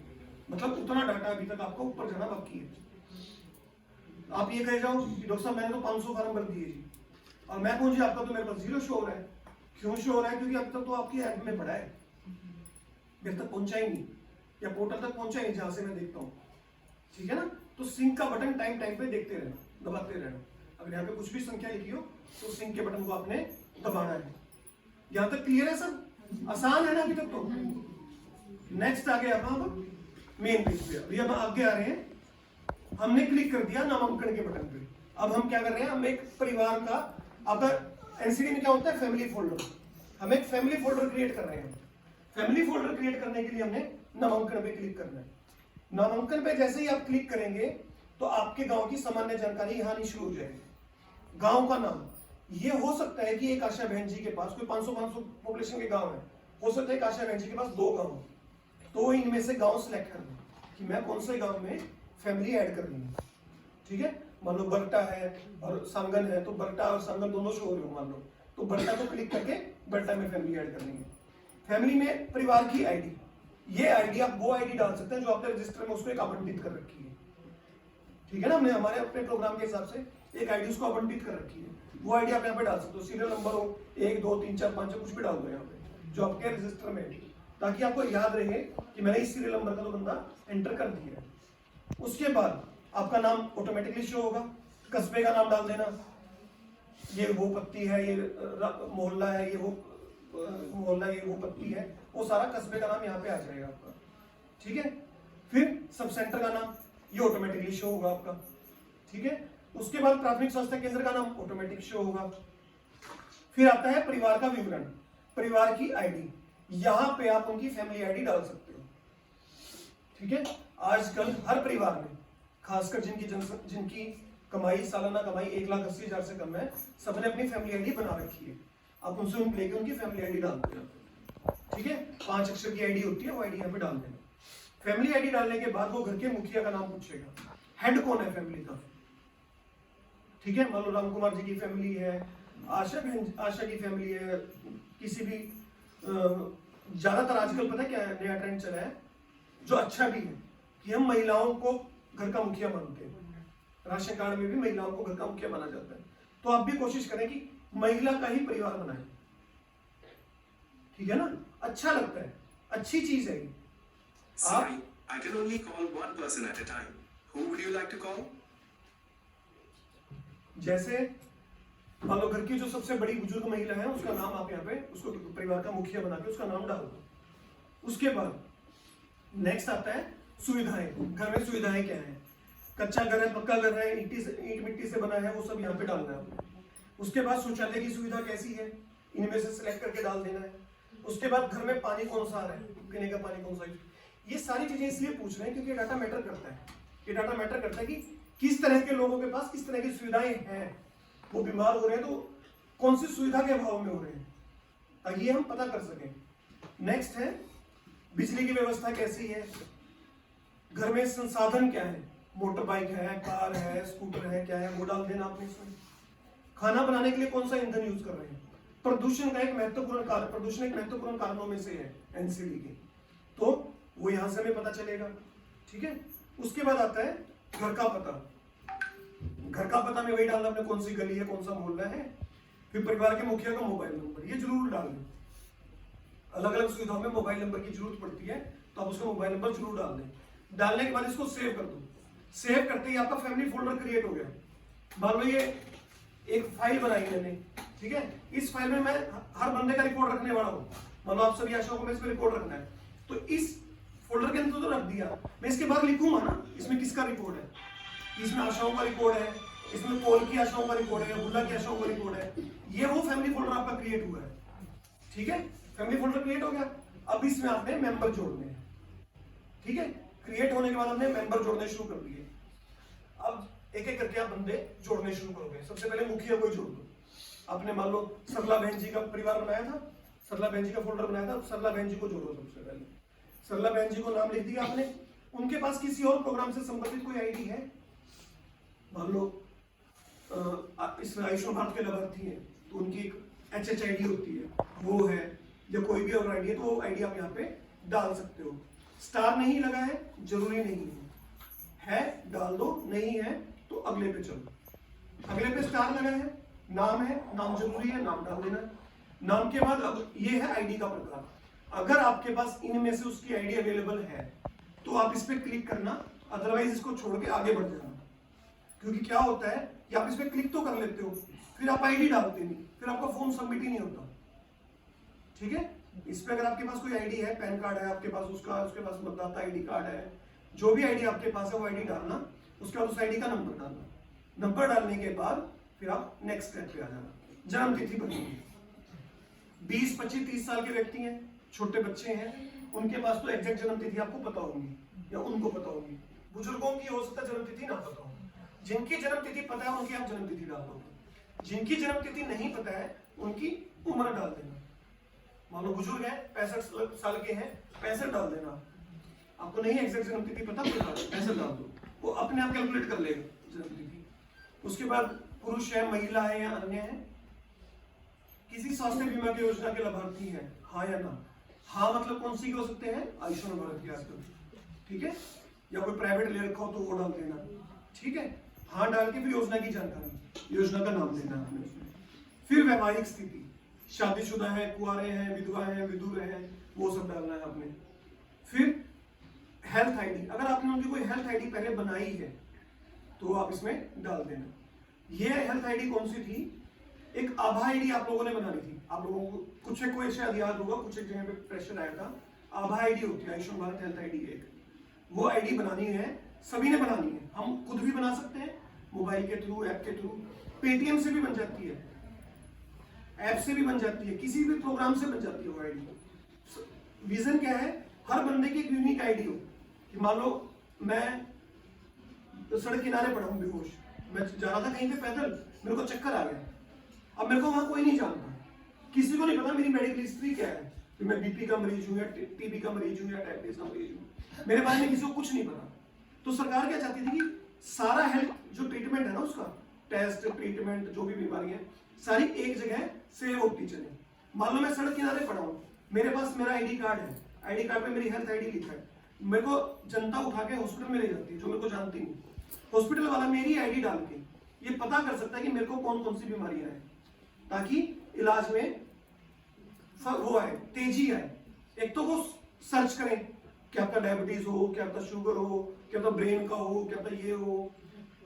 Speaker 1: मतलब उतना डाटा अभी तक आपको ऊपर जाना बाकी है। आप ये कह जाओ कि डॉक्टर साहब मैंने तो 500 फॉर्म भर दिए जी, और मैं कहूँ जी आपका तो मेरे पास 0 शो हो रहा है। क्यों शो हो रहा है? क्योंकि अब तक तो आपकी ऐप में पड़ा है, मेरे तक पहुंचा ही नहीं या पोर्टल तक पहुंचा ही नहीं जहां से मैं देखता हूँ, ठीक है ना। तो सिंक का बटन टाइम टाइम पे देखते रहना, दबाते रहना। अगर यहाँ पे कुछ भी संख्या लिखी हो तो सिंक के बटन को आपने दबाना है। यहाँ तक क्लियर है सब? आसान है ना अभी तक तो। नेक्स्ट आ गया अब मेन पेज पे। अभी हम आगे आ रहे हैं, हमने क्लिक कर दिया नामांकन के बटन पे। अब हम क्या कर रहे हैं, हम एक परिवार का, आपका एनसीडी में क्या होता है, फैमिली फोल्डर, हम एक फैमिली फोल्डर क्रिएट कर रहे हैं। फैमिली फोल्डर क्रिएट करने के लिए हमने नामांकन पे क्लिक करना है। नामांकन पे जैसे ही आप क्लिक करेंगे तो आपके गांव की सामान्य जानकारी यहाँ नहीं शुरू हो जाएगी। गांव का नाम, ये हो सकता है कि एक आशा बहन जी के पास कोई 500 पॉपुलेशन के गांव है, हो सकता है एक आशा बहन जी के पास 2 गांव, तो इनमें से गांव सिलेक्ट करना कि मैं कौन से गांव में फैमिली ऐड करनी है, ठीक है। मान लो बरटा है और सांगन है, तो बरटा और सांगन दोनों शो हो रहे हो मान लो, तो बरटा को क्लिक करके बरटा में फैमिली ऐड करनी है। फैमिली में परिवार की आईडी, ये आईडी आप वो आईडी डाल सकते हैं जो आपने रजिस्टर में उसको एक आवंटित कर रखी है, ठीक है ना। हमने हमारे अपने प्रोग्राम के हिसाब से एक आईडी उसको आवंटित कर रखी है, वो आईडी आप यहाँ पे डाल सकते हो। सीरियल नंबर हो 1 2 3 4 5 कुछ भी डाल दो यहाँ पे जो आपके रजिस्टर में है, ताकि आपको याद रहे कि मैंने इस सीरियल नंबर का तो बंदा एंटर कर दिया है। उसके बाद आपका नाम ऑटोमेटिकली शो होगा, कस्बे का नाम डाल देना, ये वो पत्ती है, ये मोहल्ला है, ये वो मोहल्ला, ये वो पत्ती है, वो सारा कस्बे का नाम यहाँ पे आ जाएगा आपका, ठीक है। फिर सब सेंटर का नाम ये ऑटोमेटिकली शो होगा आपका, ठीक है। उसके बाद प्राथमिक स्वास्थ्य केंद्र का नाम ऑटोमेटिक शो होगा। फिर आता है परिवार का विवरण, परिवार की आईडी, यहां पे आप उनकी फैमिली आईडी डाल सकते हो, ठीक है। आजकल हर परिवार में, खासकर जिनकी कमाई, सालाना कमाई 1,80,000 से कम है, सबने अपनी फैमिली आईडी बना रखी है। आप उनसे लेके उनकी फैमिली आईडी डालते हैं, ठीक है। 5 अक्षर की आईडी होती है, वो आईडी यहाँ पे डाल देना। फैमिली आईडी डालने के बाद वो घर के मुखिया का नाम पूछेगा, हेड कौन है फैमिली का, ठीक है। मान लो राम कुमार जी की फैमिली है, आशा की फैमिली है, किसी भी, ज्यादातर आजकल पता है क्या है, नया ट्रेंड चला है जो अच्छा भी है कि हम महिलाओं को घर का मुखिया मानते हैं। राशन कार्ड में भी महिलाओं को घर का मुखिया माना जाता है, तो आप भी कोशिश करें कि महिला का ही परिवार बनाएं, ठीक है ना। अच्छा लगता है, अच्छी चीज है।
Speaker 2: Sorry, I can only call one person at a time. Who would you like to call?
Speaker 1: जैसे मान लो घर की जो सबसे बड़ी बुजुर्ग महिला है, उसका नाम आप यहाँ पे, उसको परिवार का मुखिया बना के उसका नाम डाल दो। उसके बाद नेक्स्ट आता है सुविधाएं, घर में सुविधाएं क्या है, कच्चा घर है, पक्का घर है, ईंट मिट्टी से बना है, वो सब यहाँ पे डालना है आपको। उसके बाद शौचालय की सुविधा कैसी है, इनमें से सिलेक्ट करके डाल देना है। उसके बाद घर में पानी कौन सा आ रहा है, पीने का पानी कौन सा है। ये सारी चीजें इसलिए पूछ रहे हैं क्योंकि डाटा मैटर करता है। ये डाटा मैटर करता है कि किस तरह के लोगों के पास किस तरह की सुविधाएं हैं, वो बीमार हो रहे हैं तो कौन सी सुविधा के अभाव में हो रहे हैं, ताकि ये हम पता कर सकें। नेक्स्ट है बिजली की व्यवस्था कैसी है, घर में संसाधन क्या है, मोटर बाइक है, कार है, स्कूटर है, क्या है, वो डाल देना आपने इसमें। खाना बनाने के लिए कौन सा ईंधन यूज कर रहे हैं, प्रदूषण का एक महत्वपूर्ण कारण, प्रदूषण एक महत्वपूर्ण कारणों में से है एनसीडी के, तो वो यहां से हमें पता चलेगा, ठीक है। उसके बाद आता है घर का पता। घर का पता में वही डालना आपने, कौन सी गली है, कौन सा मोहल्ला है। फिर परिवार के मुखिया का मोबाइल नंबर, ये जरूर डालें। अलग अलग सुविधाओं में मोबाइल नंबर की जरूरत पड़ती है, तो आप उसका मोबाइल नंबर जरूर डाल दें। डालने के बाद इसको सेव कर दो। सेव करते ही आपका फैमिली फोल्डर क्रिएट हो गया। मान लो ये एक फाइल बनाई मैंने, ठीक है। इस फाइल में मैं हर बंदे का रिकॉर्ड रखने वाला हूँ। मान लो आप सभी आशाओं को मैं इसमें रिकॉर्ड रखना है, तो इस फोल्डर के अंदर तो रख दिया, मैं इसके बाद लिखूंगा ना इसमें किसका रिकॉर्ड है, इसमें आशाओं का रिकॉर्ड है, इसमें पोल की आशाओं का रिकॉर्ड है, गुल्ला की आशाओं का रिकॉर्ड है। ये वो फैमिली फोल्डर आपका क्रिएट हुआ है, ठीक है। फैमिली फोल्डर क्रिएट हो गया। अब इसमें आपने मेंबर जोड़ने हैं, ठीक है। क्रिएट होने के बाद हमने मेंबर जोड़ने शुरू कर दिए। अब एक एक करके आप बंदे जोड़ने शुरू करोगे। सबसे पहले मुखिया को जोड़ दो। आपने मान लो सरला बहन जी का परिवार बनाया था, सरला बहन जी का फोल्डर बनाया था, सरला बहन जी को जोड़ो। सबसे पहले सरला बहन जी को नाम लिख दिया आपने। उनके पास किसी और प्रोग्राम से संबंधित कोई आईडी है, मान लो इसमें आयुष्मान भारत के लाभार्थी हैं, तो उनकी एक HHID होती है, वो है, या कोई भी और आईडी है तो वो आईडी आप यहाँ पे डाल सकते हो। स्टार नहीं लगा है जरूरी नहीं है डाल दो, नहीं है तो अगले पे चलो। अगले पे स्टार लगा है, नाम है, नाम जरूरी है, नाम डाल देना। नाम के बाद अब ये है आईडी का प्रकार। अगर आपके पास इनमें से उसकी आईडी अवेलेबल है तो आप इस पे क्लिक करना, अदरवाइज इसको छोड़ के आगे बढ़ जाना। क्योंकि क्या होता है कि आप इस पे क्लिक तो कर लेते हो, फिर आप आईडी डालते नहीं, फिर आपका फॉर्म सबमिट ही नहीं होता। ठीक है, इस पे अगर आपके पास कोई आईडी है, पैन कार्ड है आपके पास, उसके पास मतदाता आईडी कार्ड है, जो भी आईडी आपके पास है वो आईडी डालना, उसके बाद उस आईडी का नंबर डालना। नंबर डालने के बाद फिर आप नेक्स्ट स्टेप पे आ जाना, जन्म तिथि भरनी। 20, 25, 30 साल के व्यक्ति हैं, छोटे बच्चे हैं, उनके पास तो एग्जैक्ट जन्म तिथि आपको पता होगी या उनको पता होगी। बुजुर्गों की हो सकता है जन्म तिथि ना पता हो। जिनकी जन्म तिथि पता है उनकी आप जन्म तिथि डाल दोगे। जिनकी जन्म तिथि नहीं पता है उनकी उम्र डाल देना। मान लो बुजुर्ग है, 65 साल के हैं, 65 डाल देना। आपको नहीं एग्जैक्ट जन्म तिथि पता, 65 डाल दो, वो अपने आप कैलकुलेट कर लेगा जन्म तिथि। उसके बाद पुरुष है, महिला है या अन्य है, किसी स्वास्थ्य बीमा की योजना के लाभार्थी है, हाँ या ना। हाँ मतलब कौन सी के हो सकते हैं, आयुष्मान भारत के आजकल, ठीक है, या कोई प्राइवेट ले रखा हो तो वो डाल देना। ठीक है, हाँ डाल के फिर योजना की जानकारी, योजना का नाम देना आपने उसमें। फिर वैवाहिक स्थिति, शादीशुदा है, कुंवारे हैं, विधवा है, विधुर है, वो सब डालना है आपने। फिर हेल्थ आईडी, अगर आपने उनकी कोई हेल्थ आईडी पहले बनाई है तो आप इसमें डाल देना। ये हेल्थ आईडी कौन सी थी, एक आभा आईडी आप लोगों ने बनानी थी। आप लोगों को कुछ एक कोई शायद याद होगा, कुछ एक जगह पे प्रेशर आया था, आभा आईडी होती है, आयुष्मान भारत हेल्थ आईडी एक, वो आईडी बनानी है, सभी ने बनानी है। हम खुद भी बना सकते हैं, मोबाइल के थ्रू, ऐप के थ्रू, पेटीएम से भी बन जाती है, ऐप से भी बन जाती है, किसी भी प्रोग्राम से बन जाती है वो आईडी। विजन क्या है, हर बंदे की एक यूनिक आईडी हो। कि मान लो मैं सड़क किनारे पड़ा हूं बेहोश, मैं जा रहा था कहीं पे पैदल, मेरे को चक्कर आ गया, अब मेरे को वहां कोई नहीं जानता, किसी को नहीं पता मेरी मेडिकल हिस्ट्री क्या है, कि मैं बीपी का मरीज हूँ या टीबी का मरीज हूँ या डायबिटीज का मरीज हूँ, मेरे बारे में किसी को कुछ नहीं पता। तो सरकार क्या चाहती थी कि सारा हेल्थ जो ट्रीटमेंट है ना, उसका टेस्ट, ट्रीटमेंट, जो भी बीमारी है, सारी एक जगह सेव होती चले। मान लो मैं सड़क किनारे पड़ा हूँ, मेरे पास मेरा आईडी कार्ड है, आईडी कार्ड पे मेरी हेल्थ आईडी लिखा है, मेरे को जनता उठा के हॉस्पिटल में ले जाती है जो मेरे को जानती नहीं, हॉस्पिटल वाला मेरी आईडी डाल के ये पता कर सकता है कि मेरे को कौन कौन सी बीमारियां हैं, ताकि इलाज में वो आए, तेजी आए। एक तो वो सर्च करें कि आपका डायबिटीज हो, क्या आपका शुगर हो, क्या आपका ब्रेन का हो, क्या आपका ये हो,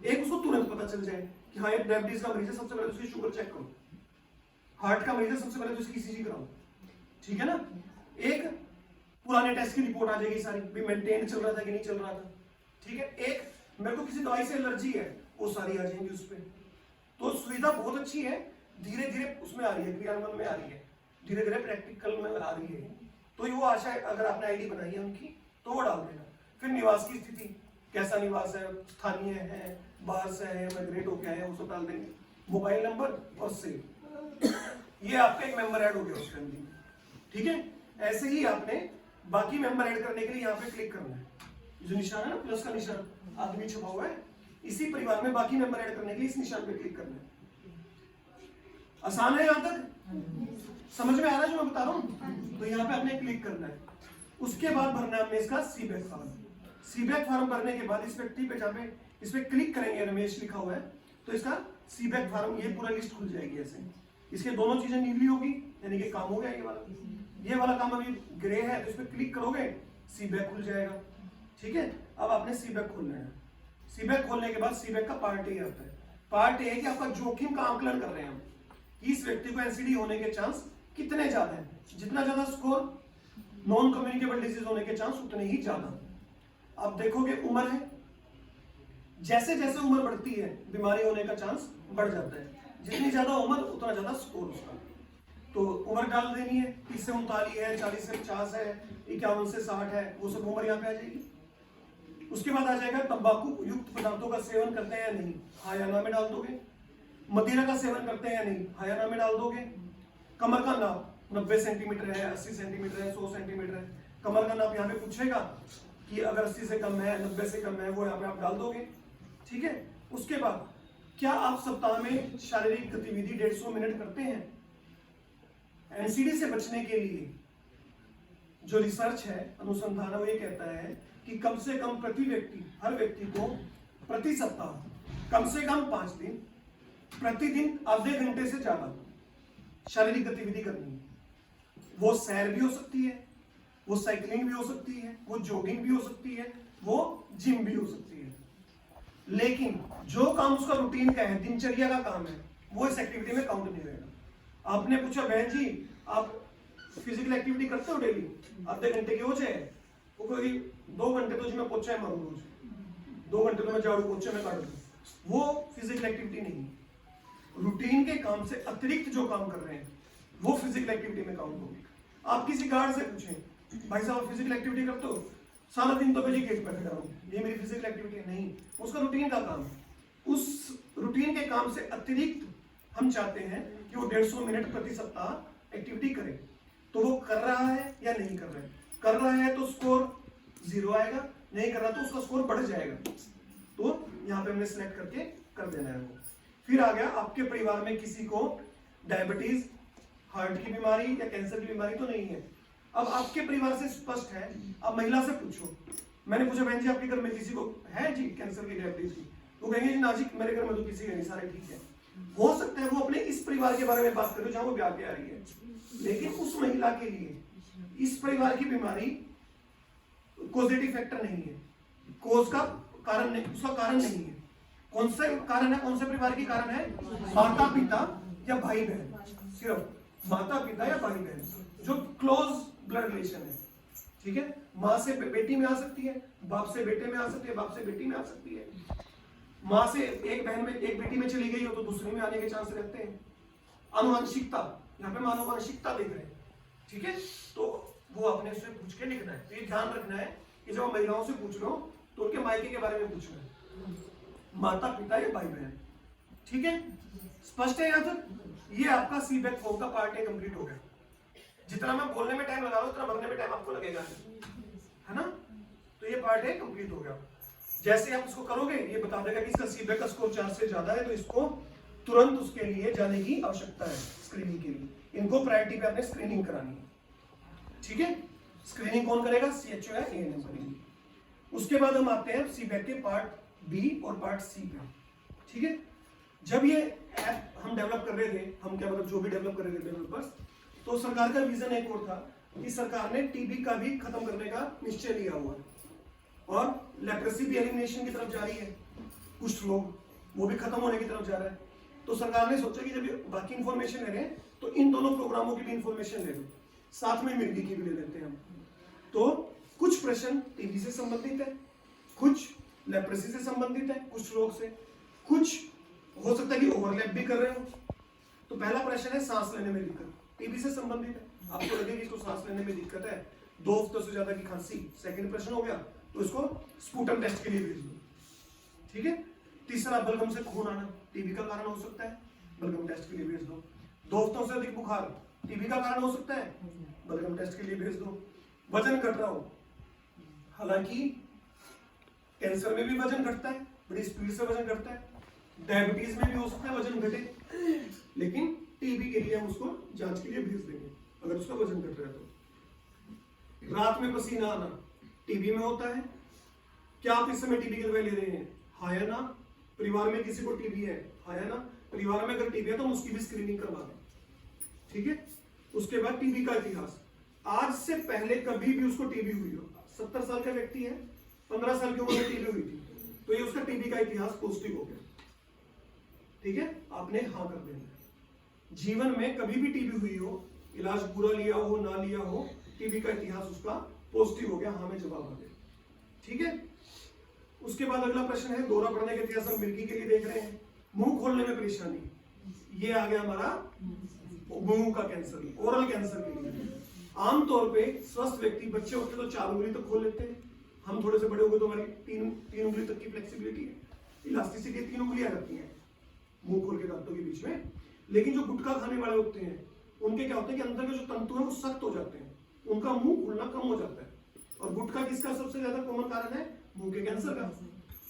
Speaker 1: एक उसको तुरंत पता चल जाए कि हाँ एक डायबिटीज का मरीज है, सबसे पहले उसकी शुगर चेक करो, हार्ट का मरीज है, सबसे पहले तो उसकी ईसीजी कराओ, ठीक है ना। एक पुराने टेस्ट की रिपोर्ट आ जाएगी सारी, भी मेंटेन चल रहा था कि नहीं चल रहा था, ठीक है। एक मेरे को किसी दवाई से एलर्जी है, वो सारी आ जाएंगी उस पर। तो सुविधा बहुत अच्छी है, धीरे धीरे उसमें आ रही है, क्रियान्वयन में आ रही है, धीरे धीरे प्रैक्टिकल में आ रही है। तो वो आशा है अगर आपने आईडी बनाई है उनकी तो वो डाल देना। फिर निवास की स्थिति, कैसा निवास है, स्थानीय है, बाहर से है, माइग्रेट होके आए, वो सब डाल देंगे। मोबाइल नंबर और सेव, ये आपका एक मेंबर ऐड हो गया उस फैमिली में, ठीक है। ऐसे ही आपने बाकी मेंबर ऐड करने के लिए यहाँ पे क्लिक करना है, जो निशान है ना प्लस का निशान आदमी छुपा हुआ है, इसी परिवार में बाकी मेंबर ऐड करने के लिए इस निशान पे क्लिक करना है। आसान है, यहाँ तक समझ में आ रहा है जो मैं बता रहा हूँ। तो यहाँ पे आपने क्लिक करना है, उसके बाद भरना है हमने इसका सीबैक फॉर्म। सीबैक फॉर्म भरने के बाद इस व्यक्ति पे जहाँ पे इस पे क्लिक करेंगे, रमेश लिखा हुआ है, तो इसका सीबैक फॉर्म ये पूरा लिस्ट खुल जाएगी ऐसे। इसके दोनों चीजें नीली होगी, यानी कि काम हो गया ये वाला काम अभी ग्रे है, तो इस पे क्लिक करोगे सीबैक खुल जाएगा, ठीक है। अब आपने सीबैक खोलना है। सीबैक खोलने के बाद सीबैक का पार्ट ए आता है। पार्ट ए है कि आपका जोखिम का आकलन कर रहे हैं हम, इस व्यक्ति को एनसीडी होने के चांस कितने ज्यादा है। जितना ज्यादा स्कोर, नॉन कम्युनिकेबल डिजीज होने के चांस उतने ही ज्यादा। अब देखोगे उम्र है, जैसे जैसे उम्र बढ़ती है बीमारी होने का चांस बढ़ जाता है, जितनी ज्यादा उम्र उतना ज्यादा स्कोर उसका। तो उम्र डाल देनी है, 30 से 39 है, 40 से 50 है, 51 से 60 है, वो सब उम्र यहाँ पे आ जाएगी। उसके बाद आ जाएगा तंबाकू युक्त पदार्थों का सेवन करते हैं या नहीं, हाँ या ना में डाल दोगे। मदिरा का सेवन करते हैं या नहीं, हाँ या ना में डाल दोगे। कमर का नाप 90 सेंटीमीटर है, 80 सेंटीमीटर है, 100 सेंटीमीटर है, कमर का नाप यहाँ पे पूछेगा कि अगर 80 से कम है, 90 से कम है, वो यहाँ पे आप डाल दोगे, ठीक है। उसके बाद क्या आप सप्ताह में शारीरिक गतिविधि 150 मिनट करते हैं? एनसीडी से बचने के लिए जो रिसर्च है, अनुसंधान है, वो ये कहता है कि कम से कम हर व्यक्ति को प्रति सप्ताह कम से कम 5 दिन प्रतिदिन आधे घंटे से ज्यादा शारीरिक गतिविधि करनी है। वो सैर भी हो सकती है, वो साइकिलिंग भी हो सकती है, वो जॉगिंग भी हो सकती है, वो जिम भी हो सकती है। लेकिन जो काम उसका रूटीन का है, दिनचर्या का काम है, वो इस एक्टिविटी में काउंट नहीं होगा। आपने पूछा बहन जी आप फिजिकल एक्टिविटी करते हो डेली? आधे घंटे की हो जाए, वो कोई 2 घंटे तो जी मैं पोछा मारू रोज, 2 घंटे तो मैं झाड़ू पोछे में काट दूं, वो फिजिकल एक्टिविटी नहीं है। रूटीन के काम से अतिरिक्त जो काम कर रहे हैं वो फिजिकल एक्टिविटी में काउंट होगी। आप किसी गार्ड से पूछें भाई साहब फिजिकल एक्टिविटी करते हो? सारा दिन तो मैं गेट पर खड़ा हूँ, ये मेरी फिजिकल एक्टिविटी है। नहीं, उसका रूटीन का काम है। उस रूटीन के काम से अतिरिक्त हम चाहते हैं कि वो 150 मिनट प्रति सप्ताह एक्टिविटी करे। तो वो कर रहा है या नहीं कर रहा है? कर रहा है तो स्कोर 0 आएगा, नहीं कर रहा तो उसका स्कोर बढ़ जाएगा। तो यहाँ पे हमने सिलेक्ट करके कर देना है वो। फिर आ गया आपके परिवार में किसी को डायबिटीज, हार्ट की बीमारी या कैंसर की बीमारी तो नहीं है। अब आपके परिवार से स्पष्ट है, अब महिला से पूछो। मैंने पूछा बहन जी आपके घर में किसी को है जी कैंसर की, डायबिटीज की? वो कहेंगे जी नाजिक मेरे घर में तो किसी का नहीं, सारे ठीक है। हो सकता है वो अपने इस परिवार के बारे में बात करे जहां वो ब्याह के आ रही है, लेकिन उस महिला के लिए इस परिवार की बीमारी कॉजेटिव फैक्टर नहीं है, कोज का कारण नहीं, उसका कारण नहीं है। कौन सा कारण है? कौन से परिवार की कारण है? माता पिता या भाई बहन, सिर्फ माता पिता या भाई बहन जो क्लोज ब्लड रिलेशन है। ठीक है, माँ से बेटी में आ सकती है, बाप से बेटे में आ सकती है, बाप से बेटी में आ सकती है। माँ से एक बहन में, एक बेटी में चली गई हो तो दूसरी में आने के चांस रहते हैं। आनुवंशिकता, यहाँ पे हम आनुवंशिकता देख रहे हैं। ठीक है, तो वो अपने से पूछ के लिखना है। तो ये ध्यान रखना है कि जब महिलाओं से पूछ रहे हो तो उनके मायके के बारे में पूछना है, माता पिता या भाई बहन। ठीक है, स्पष्ट है यहाँ तक? ये आपका सीबैक फॉर्म का पार्ट है, कंप्लीट हो गया। जितना मैं बोलने में टाइम लगा रहा हूँ उतना भरने में टाइम आपको लगेगा, है ना? तो ये पार्ट है, कंप्लीट हो गया। जैसे आप इसको करोगे ये बता देगा कि इसका सीबैक का स्कोर 4 से ज्यादा है, तो इसको तुरंत उसके लिए जाने की आवश्यकता है स्क्रीनिंग के लिए। इनको प्रायोरिटी पे आपने स्क्रीनिंग करानी है। ठीक है, स्क्रीनिंग कौन करेगा? CHO या ANM करेंगे। उसके बाद हम आते हैं सीबैक के पार्ट बी और पार्ट सी पे। ठीक है, जब ये ऐप हम डेवलप कर रहे थे, हम क्या मतलब जो भी डेवलप कर रहे थे डेवलपर्स, तो सरकार का विजन एक और था कि सरकार ने टीबी का भी खत्म करने का निश्चय लिया हुआ है और लेप्रेसी भी एलिमिनेशन की तरफ जा रही है। कुछ लोग वो भी खत्म होने की तरफ जा रहा है। तो सरकार ने सोचा कि जब बाकी इंफॉर्मेशन ले रहे हैं तो इन दोनों प्रोग्रामों की भी इंफॉर्मेशन ले लो, साथ में मिर्गी की भी ले लेते हैं हम। तो कुछ प्रश्न टीबी से संबंधित है, कुछ लेप्रेसी से संबंधित है, कुछ रोग से, कुछ हो सकता है कि ओवरलैप भी कर रहे हो। तो पहला प्रश्न है सांस लेने में दिक्कत, टीबी से संबंधित है। आपको लगे कि इसको सांस लेने में दिक्कत है, 2 हफ्तों से ज्यादा की खांसी, सेकंड प्रश्न हो गया, तो इसको स्पूटम टेस्ट के लिए भेज दो। ठीक है, तीसरा बलगम से खून आना टीबी का कारण हो सकता है, बलगम टेस्ट के लिए भेज दो। 2 हफ्तों से अधिक बुखार टीबी का कारण हो सकता है, बलगम टेस्ट के लिए भेज दो। वजन घट रहा हो, हालांकि कैंसर में भी वजन घटता है, बड़ी स्पीड से वजन घटता है, डायबिटीज में भी हो सकता है वजन घटे, लेकिन टीबी के लिए हम उसको जांच के लिए भेज देंगे अगर उसका वजन घट रहा है तो। रात में पसीना आना टीबी में होता है। क्या आप इस समय टीबी की दवाई ले रहे हैं? हाँ या ना? परिवार में किसी को टीबी है? हाँ या ना? परिवार में अगर टीबी है तो हम उसकी भी स्क्रीनिंग करवा दें। ठीक है, उसके बाद टीबी का इतिहास, आज से पहले कभी भी उसको टीबी हुई हो, 70 साल का व्यक्ति है, 15 साल की उम्र में टीबी हुई थी, तो ये उसका टीबी का इतिहास पॉजिटिव हो गया। ठीक है, आपने हाँ कर देना। जीवन में कभी भी टीबी हुई हो, इलाज पूरा लिया हो ना लिया हो, टीबी का इतिहास उसका पॉजिटिव हो गया, हाँ में जवाब आ गया। ठीक है, उसके बाद अगला प्रश्न है दौरा पड़ने का इतिहास, हम मिर्गी के लिए देख रहे हैं। मुंह खोलने में परेशानी, ये आ गया हमारा मुंह का कैंसर, ओरल कैंसर के लिए। आमतौर पे स्वस्थ व्यक्ति, बच्चे होते तो 4 उंगली तक खोल लेते हैं, हम थोड़े से बड़े हो गए तो हमारी 3 उंगली तक की फ्लेक्सिबिलिटी है, इलास्टिसिटी 3 उंगलियां रहती हैं मुंह खोल के दांतों के बीच में। लेकिन जो गुटखा खाने वाले होते हैं उनके क्या होता है कि अंदर के जो तंतु है वो सख्त हो जाते हैं, उनका मुंह खुलना कम हो जाता है। और गुटखा किसका सबसे ज्यादा कॉमन कारण है? मुंह के कैंसर का।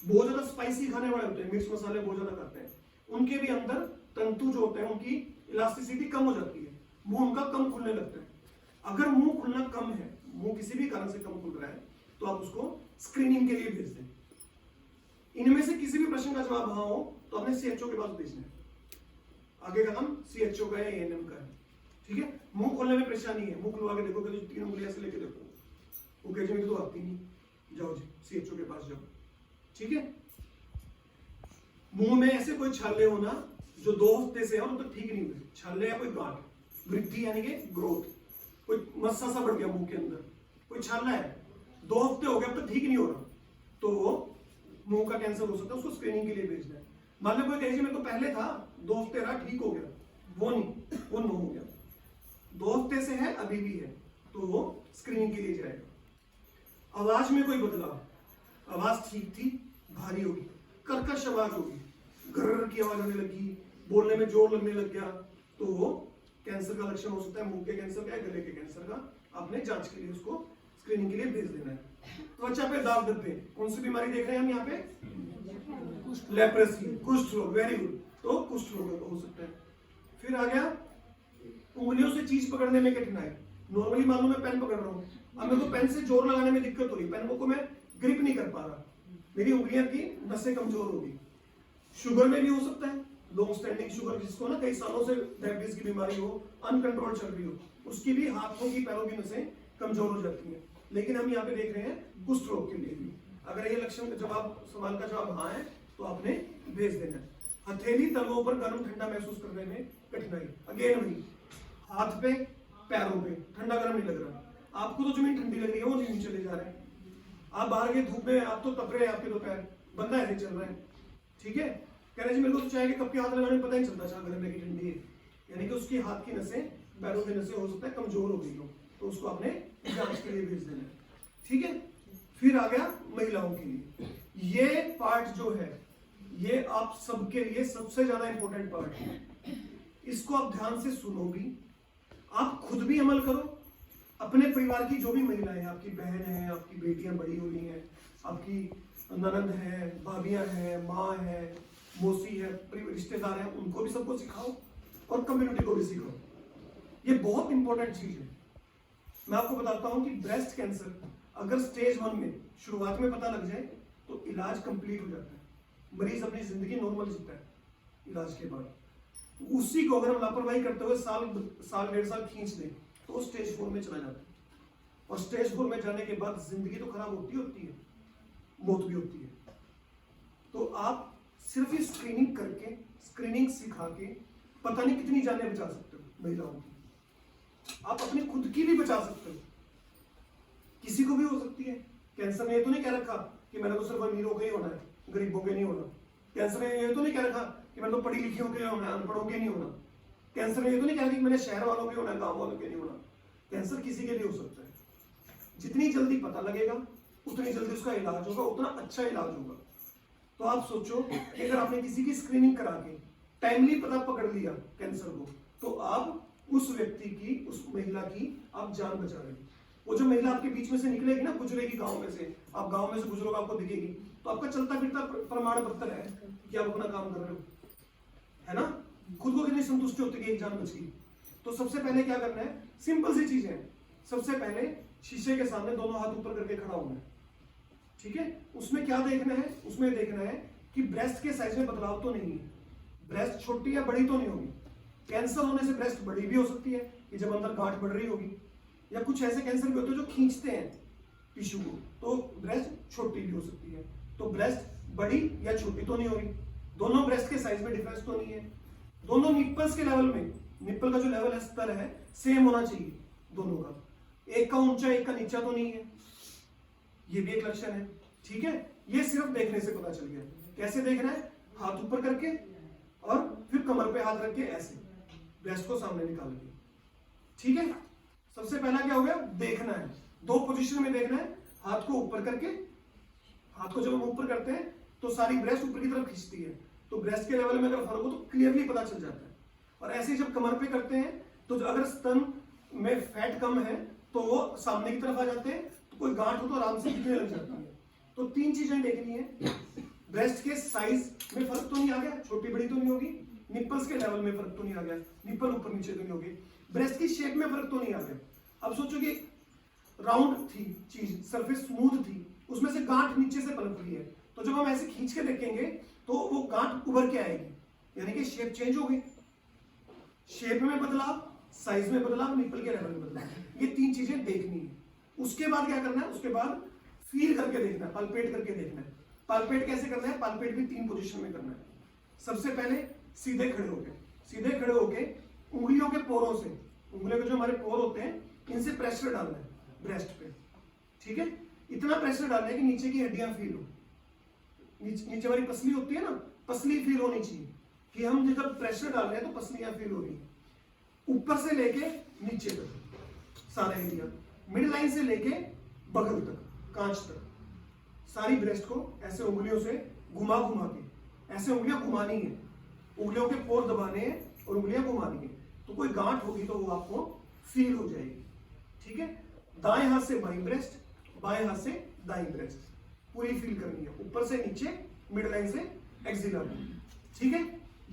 Speaker 1: बहुत ज्यादा स्पाइसी खाने वाले होते हैं, मिर्च मसाले बहुत ज्यादा खाते हैं, उनके भी अंदर तंतु जो होते हैं उनकी इलास्टिसिटी कम हो जाती है, मुंह उनका कम खुलने लगता है। अगर मुंह खुलना कम है, मुंह किसी भी कारण से कम खुल रहा है, तो आप उसको स्क्रीनिंग के लिए भेज दें। इनमें से किसी भी प्रश्न का जवाब हाँ हो तो आपने सीएचओ के पास भेजना है। आगे का काम सीएचओ का है, एएनएम का है, ठीक है। मुंह खोलने में परेशानी है, मुंह खुलवा के देखो, तो 3 उंगलियां से लेके देखो, वो कहे जी तो आती नहीं, जाओ जी सीएचओ के पास जाओ, ठीक है। मुंह में ऐसे कोई छाले होना जो 2 हफ्ते से है और तो ठीक नहीं हुए, छाले या कोई गांठ, वृद्धि यानी कि ग्रोथ, कोई मस्सा सा बढ़ गया मुंह के अंदर, कोई छाला है 2 हफ्ते हो गए अब तो ठीक नहीं हो रहा, तो वो मुंह का कैंसर हो सकता है, उसको स्क्रीनिंग के लिए भेजना है। मान लो कोई कहे मेरे को पहले था 2 हफ्ते रहा ठीक हो गया, वो नहीं, वो नो हो गया, 2 हफ्ते से है अभी भी है, तो वो स्क्रीनिंग के लिए जाएगा। आवाज में कोई बदलाव, आवाज ठीक थी भारी होगी, कर्कश आवाज होगी, घर्र की आवाज होने लगी, बोलने में जोर लगने लग गया, तो वो कैंसर का लक्षण हो सकता है, मुंह के कैंसर का, गले के कैंसर का। आपने जांच के लिए उसको स्क्रीनिंग के लिए भेज देना है। त्वचा पे दाग धब्बे, कौन सी बीमारी देख रहे हैं हम यहाँ पे? लेप्रेसी, कुष्ठ रोग, वेरी गुड, तो कुष्ठ रोग हो सकता है। फिर आ गया उंगलियों से चीज पकड़ने में कठिनाई। नॉर्मली मान लो मैं पेन पकड़ रहा हूँ, अब मेरे को पेन से जोर लगाने में दिक्कत हो रही, पेन को मैं ग्रिप नहीं कर पा रहा, मेरी उंगलियां की नसें कमजोर होगी। शुगर में भी हो सकता है, लॉन्ग स्टैंडिंग शुगर, जिसको ना कई सालों से डायबिटीज की बीमारी हो, अनकंट्रोल चल रही हो, उसकी भी हाथों की पैरों की नसें कमजोर हो जाती हैं। लेकिन हम यहाँ पे देख रहे हैं कुष्ठ रोग के लिए भी, अगर ये लक्षण का जवाब, सवाल का जवाब हाँ है तो आपने भेज देना है। हथेली तलवों पर गर्म ठंडा महसूस करने में कठिनाई, अगेन वही, हाथ पे पैरों पे ठंडा गर्म नहीं लग रहा, आपको तो जमीन ठंडी लग रही है, वो जमीन चले जा रहे हैं, आप बाहर के धूप में, आप तो तप रहे हैं, आपके तो पैर, बंदा ऐसे चल रहा है, ठीक है। कह रहे जी मेरे को तो चाय के कप के हाथ लगाने में पता नहीं चलता चाय गर्म है कि ठंडी है, यानी कि उसकी हाथ की नसें, पैरों की नसें हो सकता है कमजोर हो गई हो, तो उसको आपने जांच के लिए भेज देना है, ठीक है। फिर आ गया महिलाओं के लिए, ये पार्ट जो है ये आप सबके लिए सबसे ज्यादा इंपॉर्टेंट पार्ट है। इसको आप ध्यान से सुनो भी, आप खुद भी अमल करो, अपने परिवार की जो भी महिलाएं हैं, आपकी बहन है, आपकी बेटियां बड़ी हो रही हैं, आपकी ननद है, भाभियां हैं, माँ है, मौसी है, रिश्तेदार हैं, उनको भी सबको सिखाओ और कम्युनिटी को भी सिखाओ। ये बहुत इंपॉर्टेंट चीज है। मैं आपको बताता हूं कि ब्रेस्ट कैंसर अगर स्टेज 1 में शुरुआत में पता लग जाए तो इलाज कंप्लीट हो जाता है, मरीज अपनी जिंदगी नॉर्मल जीता है इलाज के बाद। उसी को अगर हम लापरवाही करते हुए साल 1.5 साल खींच दें तो स्टेज 4 में चला जाता है, और स्टेज 4 में जाने के बाद जिंदगी तो खराब होती है, मौत भी होती है। तो आप सिर्फ ही स्क्रीनिंग करके, स्क्रीनिंग सिखा के पता नहीं कितनी जानें बचा सकते हो महिलाओं की, आप अपनी खुद की भी बचा सकते हो, किसी को भी हो सकती है। कैंसर ने ये तो नहीं कह रखा कि मैंने तो सिर्फ अमीरों के ही होना है, गरीबों के नहीं होना। कैंसर ने ये तो नहीं कह रखा कि मैंने तो पढ़ी लिखियों के होना है, अनपढ़ों के नहीं होना। कैंसर ने ये तो नहीं कहा कि मैंने शहर वालों के होना है, गांव वालों के नहीं होना। कैंसर किसी के भी हो सकता है, जितनी जल्दी पता लगेगा उतनी जल्दी उसका इलाज होगा, उतना अच्छा इलाज होगा। तो आप सोचो कि अगर आपने किसी की स्क्रीनिंग करा के टाइमली पता पकड़ लिया कैंसर को, तो आप उस व्यक्ति की, उस महिला की आप जान बचा रहे हो। वो जो महिला आपके बीच में से निकलेगी ना, गुजरेगी गांव में से, आप गांव में से गुजरोगे, आपको दिखेगी, तो आपका चलता फिरता प्रमाण पत्र है कि आप अपना काम कर रहे हो, है ना। खुद को कितनी संतुष्टि होती है, एक जान बच गई। तो सबसे पहले क्या करना है, सिंपल सी चीज है, सबसे पहले शीशे के सामने दोनों हाथ ऊपर करके खड़ा होना है, ठीक है। उसमें क्या देखना है, उसमें देखना है कि ब्रेस्ट के साइज में बदलाव तो नहीं है, ब्रेस्ट छोटी या बड़ी तो नहीं होगी। कैंसर होने से ब्रेस्ट बड़ी भी हो सकती है कि जब अंदर गांठ बढ़ रही होगी, या कुछ ऐसे कैंसर भी होते हैं जो खींचते हैं टिश्यू को, तो ब्रेस्ट छोटी भी हो सकती है। तो ब्रेस्ट बड़ी या छोटी तो नहीं होगी, दोनों ब्रेस्ट के साइज में डिफरेंस तो नहीं है, दोनों निप्पल्स के लेवल में, निप्पल का जो लेवल है, स्तर है, सेम होना चाहिए दोनों का, एक का ऊंचा एक का नीचा तो नहीं है, ये भी एक लक्षण है, ठीक है। ये सिर्फ देखने से पता चल गया। कैसे देखना है, हाथ ऊपर करके और फिर कमर पे हाथ रख के ऐसे ब्रेस्ट को सामने निकाल के, ठीक है। सबसे पहला क्या हो गया, देखना है, 2 पोजीशन में देखना है, हाथ को ऊपर करके, हाथ को जब हम ऊपर करते हैं तो सारी ब्रेस्ट ऊपर की तरफ खींचती है, तो ब्रेस्ट के लेवल में अगर फर्क हो तो क्लियरली पता चल जाता है। और ऐसे ही जब कमर पे करते हैं तो अगर स्तन में फैट कम है तो वो सामने की तरफ आ जाते हैं, तो कोई गांठ हो तो आराम से दिखने लग जाती है। तो 3 चीजें देखनी है, ब्रेस्ट के साइज में फर्क तो नहीं आ गया, छोटी बड़ी तो नहीं होगी, निप्पल्स के लेवल में फर्क तो नहीं आ गया, निप्पल ऊपर नीचे तो नहीं होगी, ब्रेस्ट की शेप में फर्क तो नहीं आ गया। अब सोचो कि राउंड थी चीज, सरफेस स्मूथ थी, उसमें से गांठ नीचे से पनप रही है, तो जब हम ऐसे खींच के देखेंगे तो वो गांठ उभर के आएगी, यानी कि शेप चेंज हो गई। शेप में बदलाव, साइज में बदलाव, निप्पल के लेवल में बदलाव, ये 3 चीजें देखनी है। उसके बाद क्या करना है, उसके बाद फील करके देखना है, पल्पेट करके देखना है। पल्पेट कैसे करना है, पल्पेट भी 3 पोजीशन में करना है। सबसे पहले सीधे खड़े होके, सीधे खड़े होके उंगलियों के पोरों से, उंगलियों के जो हमारे पोर होते हैं इनसे प्रेशर डालना है ब्रेस्ट पे, ठीक है। इतना प्रेशर डालना है कि नीचे की हड्डियां फील हो, नीचे वाली पसली होती है ना, पसली फील होनी चाहिए कि हम जब प्रेशर डाल रहे हैं तो पसलियां फील हो रही है। ऊपर से लेके नीचे तक सारा एरिया, मिड लाइन से लेके बगल तक, कांच तक, सारी ब्रेस्ट को ऐसे उंगलियों से घुमा घुमा के, ऐसे उंगलियां घुमानी है, उंगलियों के पोर दबाने हैं और उंगलियां घुमानी है, तो कोई गांठ होगी तो वो आपको फील हो जाएगी, ठीक है। दाएं हाथ से बाईं ब्रेस्ट, बाएं हाथ से दाईं ब्रेस्ट, पूरी फील करनी है, ऊपर से नीचे, मिड लाइन से एक्सिला, ठीक है।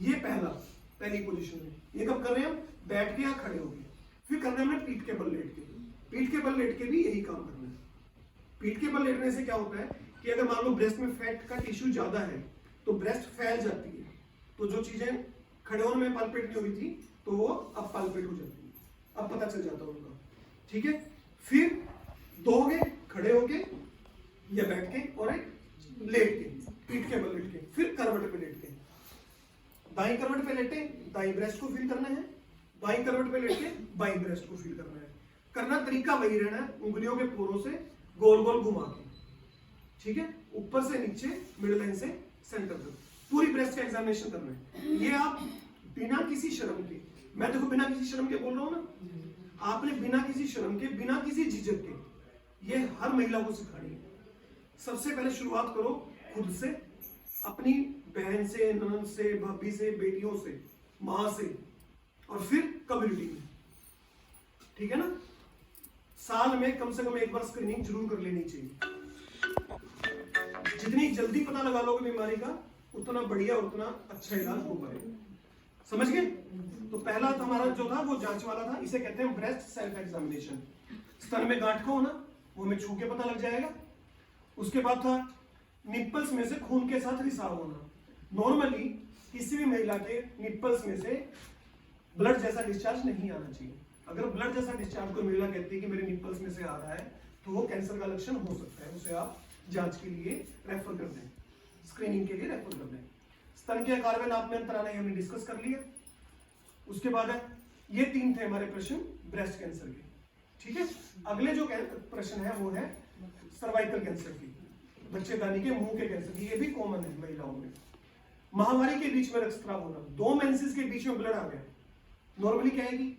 Speaker 1: ये पहली पोजीशन है। ये कब कर रहे हैं हम, बैठ के या खड़े होके। फिर करना है हमें पीठ के बल लेट के, पीठ के बल लेट के भी यही काम करना है। पीठ के बल लेटने से क्या होता है कि अगर मान लो ब्रेस्ट में फैट का टिश्यू ज्यादा है तो ब्रेस्ट फैल जाती है, तो जो चीजें खड़े होने में पल्पेट नहीं हुई थी तो वो अब पल्पेट हो जाती है, अब पता चल जाता है उनका, ठीक है। फिर दोगे खड़े होके या बैठ के और एक लेट के, पीठ के बल लेट के, फिर करवट पे लेट के, दाईं करवट पे लेटे दाईं ब्रेस्ट को फील करना है, बाईं करवट पे लेटे बाईं ब्रेस्ट को फील करना है। करना तरीका वही रहना है, उंगलियों के पोरों से गोल गोल घुमा के, ठीक है, ऊपर से नीचे, मिड लाइन से सेंटर तक, पूरी ब्रेस्ट का एग्जामिनेशन करना है। ये आप बिना किसी शर्म के, मैं देखो बिना किसी शर्म के बोल रहा हूं ना, आपने बिना किसी शर्म के, बिना किसी झिझक के ये हर महिला को सिखानी है। सबसे पहले शुरुआत करो खुद से, अपनी बहन से, ननद से, भाभी से, बेटियों से, मां से, और फिर कम्युनिटी में, ठीक है ना। साल में कम से कम एक बार स्क्रीनिंग जरूर कर लेनी चाहिए। जितनी जल्दी पता लगा लोगे बीमारी का उतना बढ़िया, उतना अच्छा इलाज हो पाएगा, समझ गए। तो पहला तो हमारा जो था वो जांच वाला था, इसे कहते हैं ब्रेस्ट सेल्फ एग्जामिनेशन। स्तन में गांठ का होना वो हमें छू के पता लग जाएगा। उसके बाद था निप्पल्स में से खून के साथ रिसाव होना। नॉर्मली किसी भी महिला के निप्पल्स में से ब्लड जैसा डिस्चार्ज नहीं आना चाहिए। अगर ब्लड जैसा डिस्चार्ज कोई महिला कहती है कि मेरे निप्पल्स में से आ रहा है तो वो कैंसर का लक्षण हो सकता है, उसे आप जांच के लिए रेफर कर दें, स्क्रीनिंग के लिए रेफर कर दें। स्तन के आकार में नाप में अंतर आना हमने डिस्कस कर लिया। उसके बाद है, ये 3 थे हमारे प्रश्न ब्रेस्ट कैंसर के, ठीक है। अगले जो प्रश्न है वो है सर्वाइकल कैंसर की, बच्चेदानी के मुंह के कैंसर की। ये भी कॉमन है महिलाओं में। महामारी के बीच में रक्तस्राव होना, 2 मेंसेस के बीच में ब्लड आ गया। नॉर्मली क्या है कि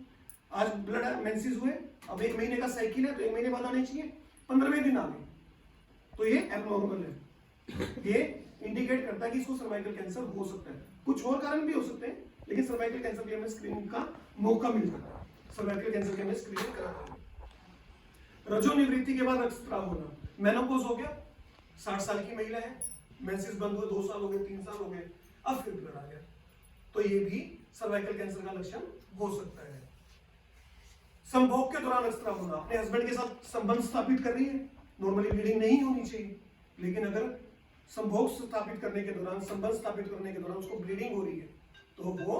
Speaker 1: आज ब्लड मेंसेस हुए, अब 1 महीने का साइकिल है तो 1 महीने बाद आने चाहिए, 15वें दिन आ गए, तो ये एबनॉर्मल है। ये इंडिकेट करता है कि इसको सर्वाइकल कैंसर हो सकता है। कुछ और कारण भी हो सकते हैं, लेकिन सर्वाइकल कैंसर के हमें स्क्रीनिंग का मौका मिल जाता है, सर्वाइकल कैंसर के हमें स्क्रीनिंग कराते हैं। रजोनिवृत्ति के बाद रक्तस्राव होना, मेनोपॉज हो गया, 60 साल की महिला है, मेंसेस बंद हुए, 2 साल हो गए, 3 साल हो गए, अब फिर ब्लड आ गया, तो ये भी सर्वाइकल कैंसर का लक्षण हो सकता है। संभोग के दौरान रक्तस्राव होना, अपने हस्बैंड के साथ संबंध स्थापित कर रही है, नॉर्मली ब्लीडिंग नहीं होनी चाहिए, लेकिन अगर संभोग स्थापित करने के दौरान, संबंध स्थापित करने के दौरान उसको ब्लीडिंग हो रही है तो वो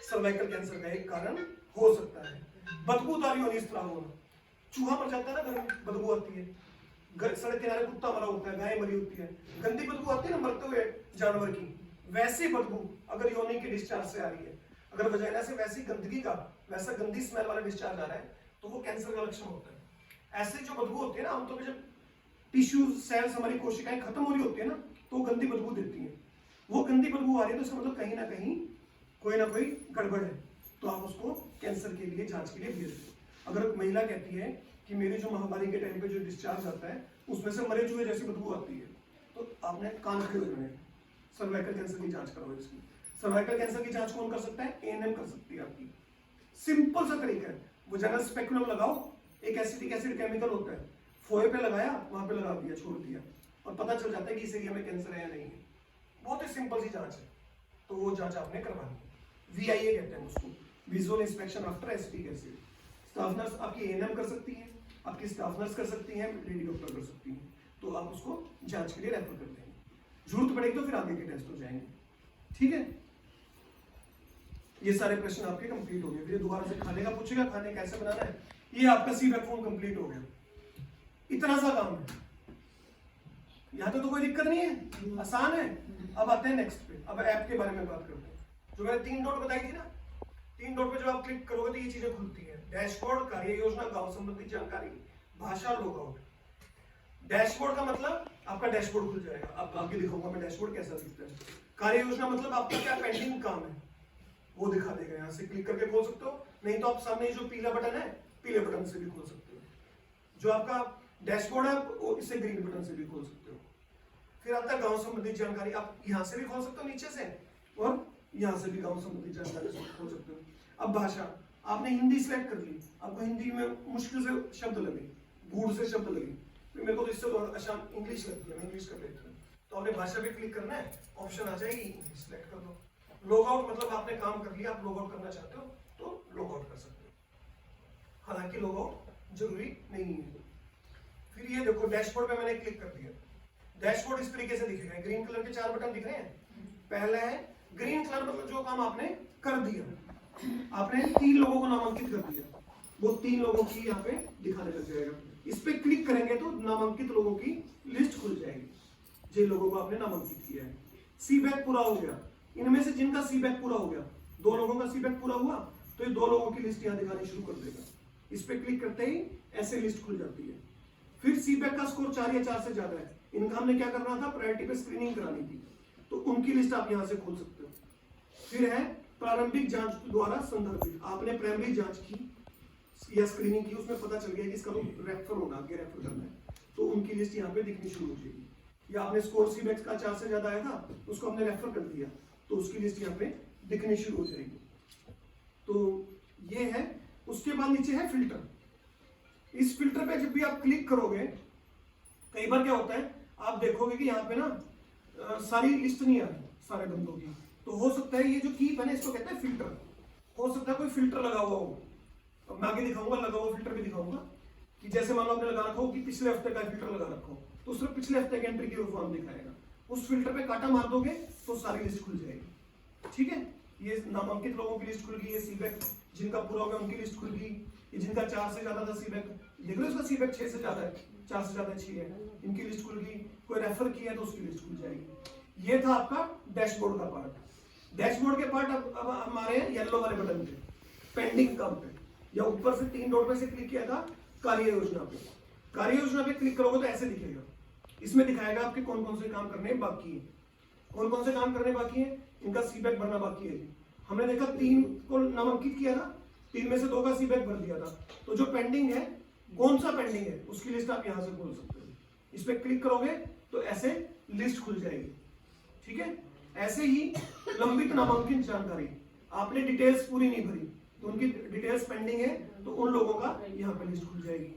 Speaker 1: सर्वाइकल कैंसर का एक कारण हो सकता है। बदबूदार योनिस्राव होना, चूहा मर जाता है ना, घर में बदबू आती है, सड़क किनारे कुत्ता मरा होता है, गाय मरी होती है, गंदी बदबू आती है ना मरते हुए जानवर की, वैसी बदबू अगर योनि के डिस्चार्ज से आ रही है, अगर वजाइना से वैसी गंदगी का, वैसा गंदी स्मेल वाला डिस्चार्ज आ रहा है तो वो कैंसर का लक्षण होता है। ऐसे जो बदबू होती है ना, आमतौर पर जब टिश्यू सेल्स, हमारी कोशिकाएं खत्म हो रही होती है ना, तो वो गंदी बदबू देती है। वो गंदी बदबू आ रही है तो इसका मतलब कहीं ना कहीं कोई ना कोई गड़बड़ है, तो आप उसको कैंसर के लिए जांच के लिए भेज दो। अगर महिला कहती है कि मेरी जो महामारी के टाइम पे जो डिस्चार्ज आता है उसमें से मरे चूहे जैसी बदबू आती है, तो आपने कान खड़े हो जाने, सर्वाइकल कैंसर की जांच करवाओ। इसकी सर्वाइकल कैंसर की जांच कौन कर सकता है? एएनएम कर सकती है आपकी। सिंपल सा तरीका है, वो जनरल स्पेकुलम लगाओ, एक एसिटिक एसिड केमिकल होता है, फोए पे लगाया, वहां पे लगा दिया, छोड़ दिया, और पता चल जाता है कि इस एरिया में कैंसर है या नहीं है। बहुत ही सिंपल सी जांच है, तो वो जांच आपने करवानी है। VIA कहते हैं उसको, visual inspection after acetic acid. Staff nurse आपकी ANM कर सकती है, आपकी स्टाफ नर्स कर सकती है, लेडी डॉक्टर कर सकती है, तो आप उसको जांच के लिए रेफर कर देंगे। जरूरत पड़ेगी तो फिर आगे के टेस्ट हो जाएंगे। ठीक है, ये सारे प्रश्न आपके कंप्लीट हो गए। फिर दोबारा से खाने का पूछेगा, खाने कैसे बनाना है। ये आपका सीबैक फॉर्म कंप्लीट हो गया। इतना सा काम है, यहाँ तो कोई दिक्कत नहीं है, आसान है। अब आते हैं नेक्स्ट पे, अब ऐप के बारे में बात करते हैं। जो मैंने 3 डॉट बताई थी ना, 3 डॉट पे जब आप क्लिक करोगे तो ये चीजें खुलती हैं। डैशबोर्ड, कार्य योजना, गांव संबंधी जानकारी, भाषा, लॉगआउट। डैशबोर्ड का मतलब आपका डैशबोर्ड खुल जाएगा। अब आगे दिखाऊंगा मैं डैशबोर्ड कैसा दिखता है। कार्य योजना मतलब आपका क्या पेंडिंग काम है वो दिखा देगा। यहाँ से क्लिक करके खोल सकते हो, नहीं तो आप सामने जो पीला बटन है, पीले बटन से भी खोल सकते हो। जो आपका डैशबोर्ड है वो इसे ग्रीन बटन से भी खोल सकते हो। फिर आता है गांव संबंधित जानकारी, आप यहाँ से भी खोल सकते हो नीचे से, और यहाँ से भी गांव संबंधित जानकारी खोल सकते हो। अब भाषा, आपने हिंदी सिलेक्ट कर ली, आपको हिंदी में मुश्किल से शब्द लगे, गूढ़ से शब्द लगे, मेरे को तो इससे आसान इंग्लिश लगती है, मैं इंग्लिश कर लेता हूँ, तो आपने भाषा पे क्लिक करना है, ऑप्शन आ जाएगी इंग्लिश सिलेक्ट कर दो। लॉग आउट मतलब आपने काम कर लिया, आप लॉग आउट करना चाहते हो तो लॉग आउट कर सकते हो, हालांकि लॉग आउट जरूरी नहीं है। फिर ये देखो डैशबोर्ड पे मैंने क्लिक कर दिया, डैशबोर्ड इस तरीके से दिखेगा। ग्रीन कलर के 4 बटन दिख रहे हैं। पहला है ग्रीन कलर, मतलब जो काम आपने कर दिया, आपने 3 लोगों को नामांकित कर दिया, वो 3 लोगों की यहाँ पे दिखाने लग जाएगा। इस पे क्लिक करेंगे तो नामांकित लोगों की लिस्ट खुल जाएगी, जिन लोगों को आपने नामांकित किया है। सीबैक पूरा हो गया, इनमें से जिनका सीबैक पूरा हो गया, 2 लोगों का सीबैक पूरा हुआ तो ये 2 लोगों की लिस्ट यहाँ दिखानी शुरू कर देगा। इस पे क्लिक करते ही ऐसे लिस्ट खुल जाती है। फिर सीबैक का स्कोर 4 या 4 से ज्यादा है, इनका हमने क्या करना था, प्रायोरिटी पे स्क्रीनिंग करानी थी, तो उनकी लिस्ट आप यहाँ से खोल सकते हो। फिर है प्रारंभिक जांच द्वारा संदर्भित, आपने प्राइमरी जांच की या स्क्रीनिंग की, उसमें पता चल गया कि इसका तो रेफर होना, आगे रेफर करना है, तो उनकी लिस्ट यहाँ पे दिखनी शुरू हो जाएगी। या आपने स्कोर सीबैक का 4 से ज्यादा आया था, उसको हमने रेफर कर दिया, तो उसकी लिस्ट यहाँ पे दिखनी शुरू हो जाएगी। तो ये है। उसके बाद नीचे है फिल्टर। इस फिल्टर पे जब भी आप क्लिक करोगे, कई बार क्या होता है, आप देखोगे कि यहाँ पे ना सारी लिस्ट नहीं आ रही सारे बंदों की, तो हो सकता है ये जो कीप है ना, इसको कहते हैं फिल्टर, हो सकता है कोई फिल्टर लगा हुआ हो। अब मैं आगे दिखाऊंगा, लगा हुआ फिल्टर भी दिखाऊंगा कि जैसे मान लो आपने लगा रखा हो कि पिछले हफ्ते का फिल्टर लगा रखा हो, तो उसमें पिछले हफ्ते के एंट्री की फॉर्म दिखाएगा। उस फिल्टर पे काटा मार दोगे तो सारी लिस्ट खुल जाएगी। ठीक है, ये नामांकित लोगों की लिस्ट खुल गई, ये सीबैक जिनका पूरा हो गया उनकी लिस्ट खुल गई, ये जिनका 4 से ज्यादा था सीबैक, देख लो इसका सीबैक 6 से ज्यादा है, 4 से ज्यादा 6 है, इनकी लिस्ट खुल गई। कोई रेफर किया है तो उसकी लिस्ट खुल जाएगी। ये था आपका डैशबोर्ड का पार्ट। डैशबोर्ड के पार्ट अब हमारे येलो वाले बटन पे, पेंडिंग काम पे, या ऊपर से 3 डॉट पे से क्लिक किया था कार्य योजना पे। कार्य योजना पे क्लिक करोगे तो ऐसे दिखेगा, इसमें दिखाएगा आपके कौन कौन से काम करने बाकी है। कौन कौन से काम करने बाकी है, इनका सीबैक भरना बाकी है। हमने देखा 3 को नामांकित किया था, 3 में से 2 का सीबैक भर दिया था, तो जो पेंडिंग है, कौन सा पेंडिंग है, उसकी लिस्ट आप यहां से खोल सकते हो। इस पे क्लिक करोगे तो ऐसे लिस्ट खुल जाएगी। ठीक है, ऐसे ही लंबित नामांकित जानकारी, आपने डिटेल्स पूरी नहीं भरी तो उनकी डिटेल्स पेंडिंग है, तो उन लोगों का यहाँ पे लिस्ट खुल जाएगी।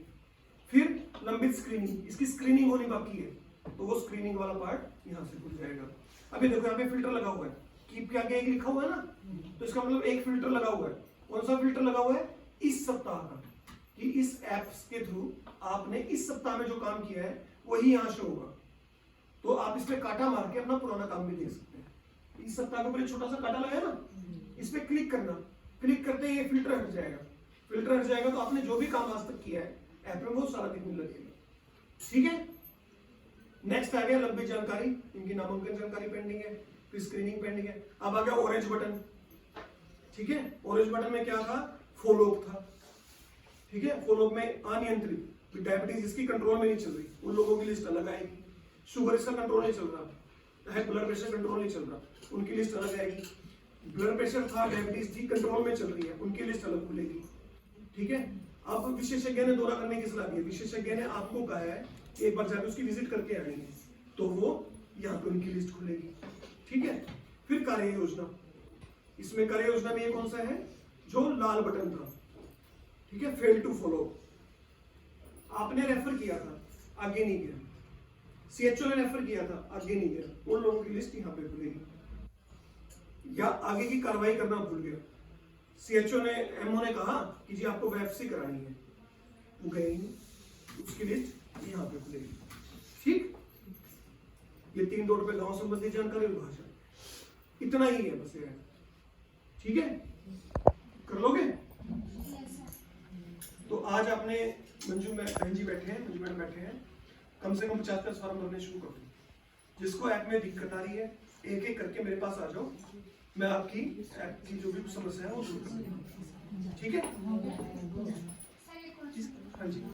Speaker 1: फिर लंबित स्क्रीनिंग, इसकी स्क्रीनिंग होनी बाकी है, तो वो स्क्रीनिंग वाला पार्ट यहाँ से खुल जाएगा। अभी देखो यहाँ पे फिल्टर लगा हुआ है, कीप के आगे एक लिखा हुआ है ना, तो इसका मतलब एक फिल्टर लगा हुआ है। कौन सा फिल्टर लगा हुआ है, इस सप्ताह का, कि इस एप्स के थ्रू आपने इस सप्ताह में जो काम किया है वही यहाँ शो होगा, तो आप इस पे काटा मार के अपना पुराना काम भी देख सकते हैं। इस सप्ताह के ऊपर छोटा सा काटा लगा है ना, इस पे क्लिक करना, क्लिक करते ही ये फिल्टर हट जाएगा। फिल्टर हट जाएगा तो आपने जो भी काम आज तक किया है ऐप में वो सारा दिखने लगेगा। ठीक है, नेक्स्ट आ गया लंबित जानकारी, इनकी नामांकन जानकारी पेंडिंग है, फिर स्क्रीनिंग पेंडिंग है। अब आ गया ऑरेंज बटन। ठीक है, ऑरेंज बटन में क्या था, फॉलोअप था। ठीक है, फॉलोअप में अनियंत्रित डायबिटीज इसकी कंट्रोल में नहीं चल रही, उन लोगों की लिस्ट अलग आएगी। शुगर इसका कंट्रोल नहीं चल रहा है, ब्लड प्रेशर कंट्रोल नहीं चल रहा, उनकी लिस्ट अलग आएगी। ब्लड प्रेशर था, डायबिटीज थी, कंट्रोल में चल रही है, उनकी लिस्ट अलग खुलेगी। ठीक है, अब विशेषज्ञ ने दौरा करने की सलाह दी है, विशेषज्ञ ने आपको कहा है कि एक बार जाकर उसकी विजिट करके आएंगे, तो वो यहाँ पे उनकी लिस्ट खुलेगी। ठीक है, फिर कार्य योजना, इसमें कार्य योजना में ये कौन सा है, जो लाल बटन था। ठीक है, फेल टू फॉलो, आपने रेफर किया था, आगे नहीं गया, सीएचओ ने रेफर किया था, आगे नहीं गया, उन लोगों की लिस्ट यहाँ पे खुलेगी। या आगे की कार्रवाई करना भूल गया, सीएचओ ने एमओ ने कहा कि जी आपको वापसी करानी है, वो गए ही नहीं, उसकी लिस्ट यहाँ पे खुलेगी। ठीक, ये 3 डॉट पे गांव संबंधी जानकारी और भाषा, इतना ही है बस ये। ठीक है, कर लोगे? तो आज आपने मंजू बहन जी बैठे हैं, मंजू मैडम बैठे हैं, कम से कम 50 फॉर्म भरने शुरू कर दो। जिसको ऐप में दिक्कत आ रही है एक एक करके मेरे पास आ जाओ, मैं आपकी ऐप की जो भी समस्या है वो दूर कर दूंगा। ठीक है? हाँ जी।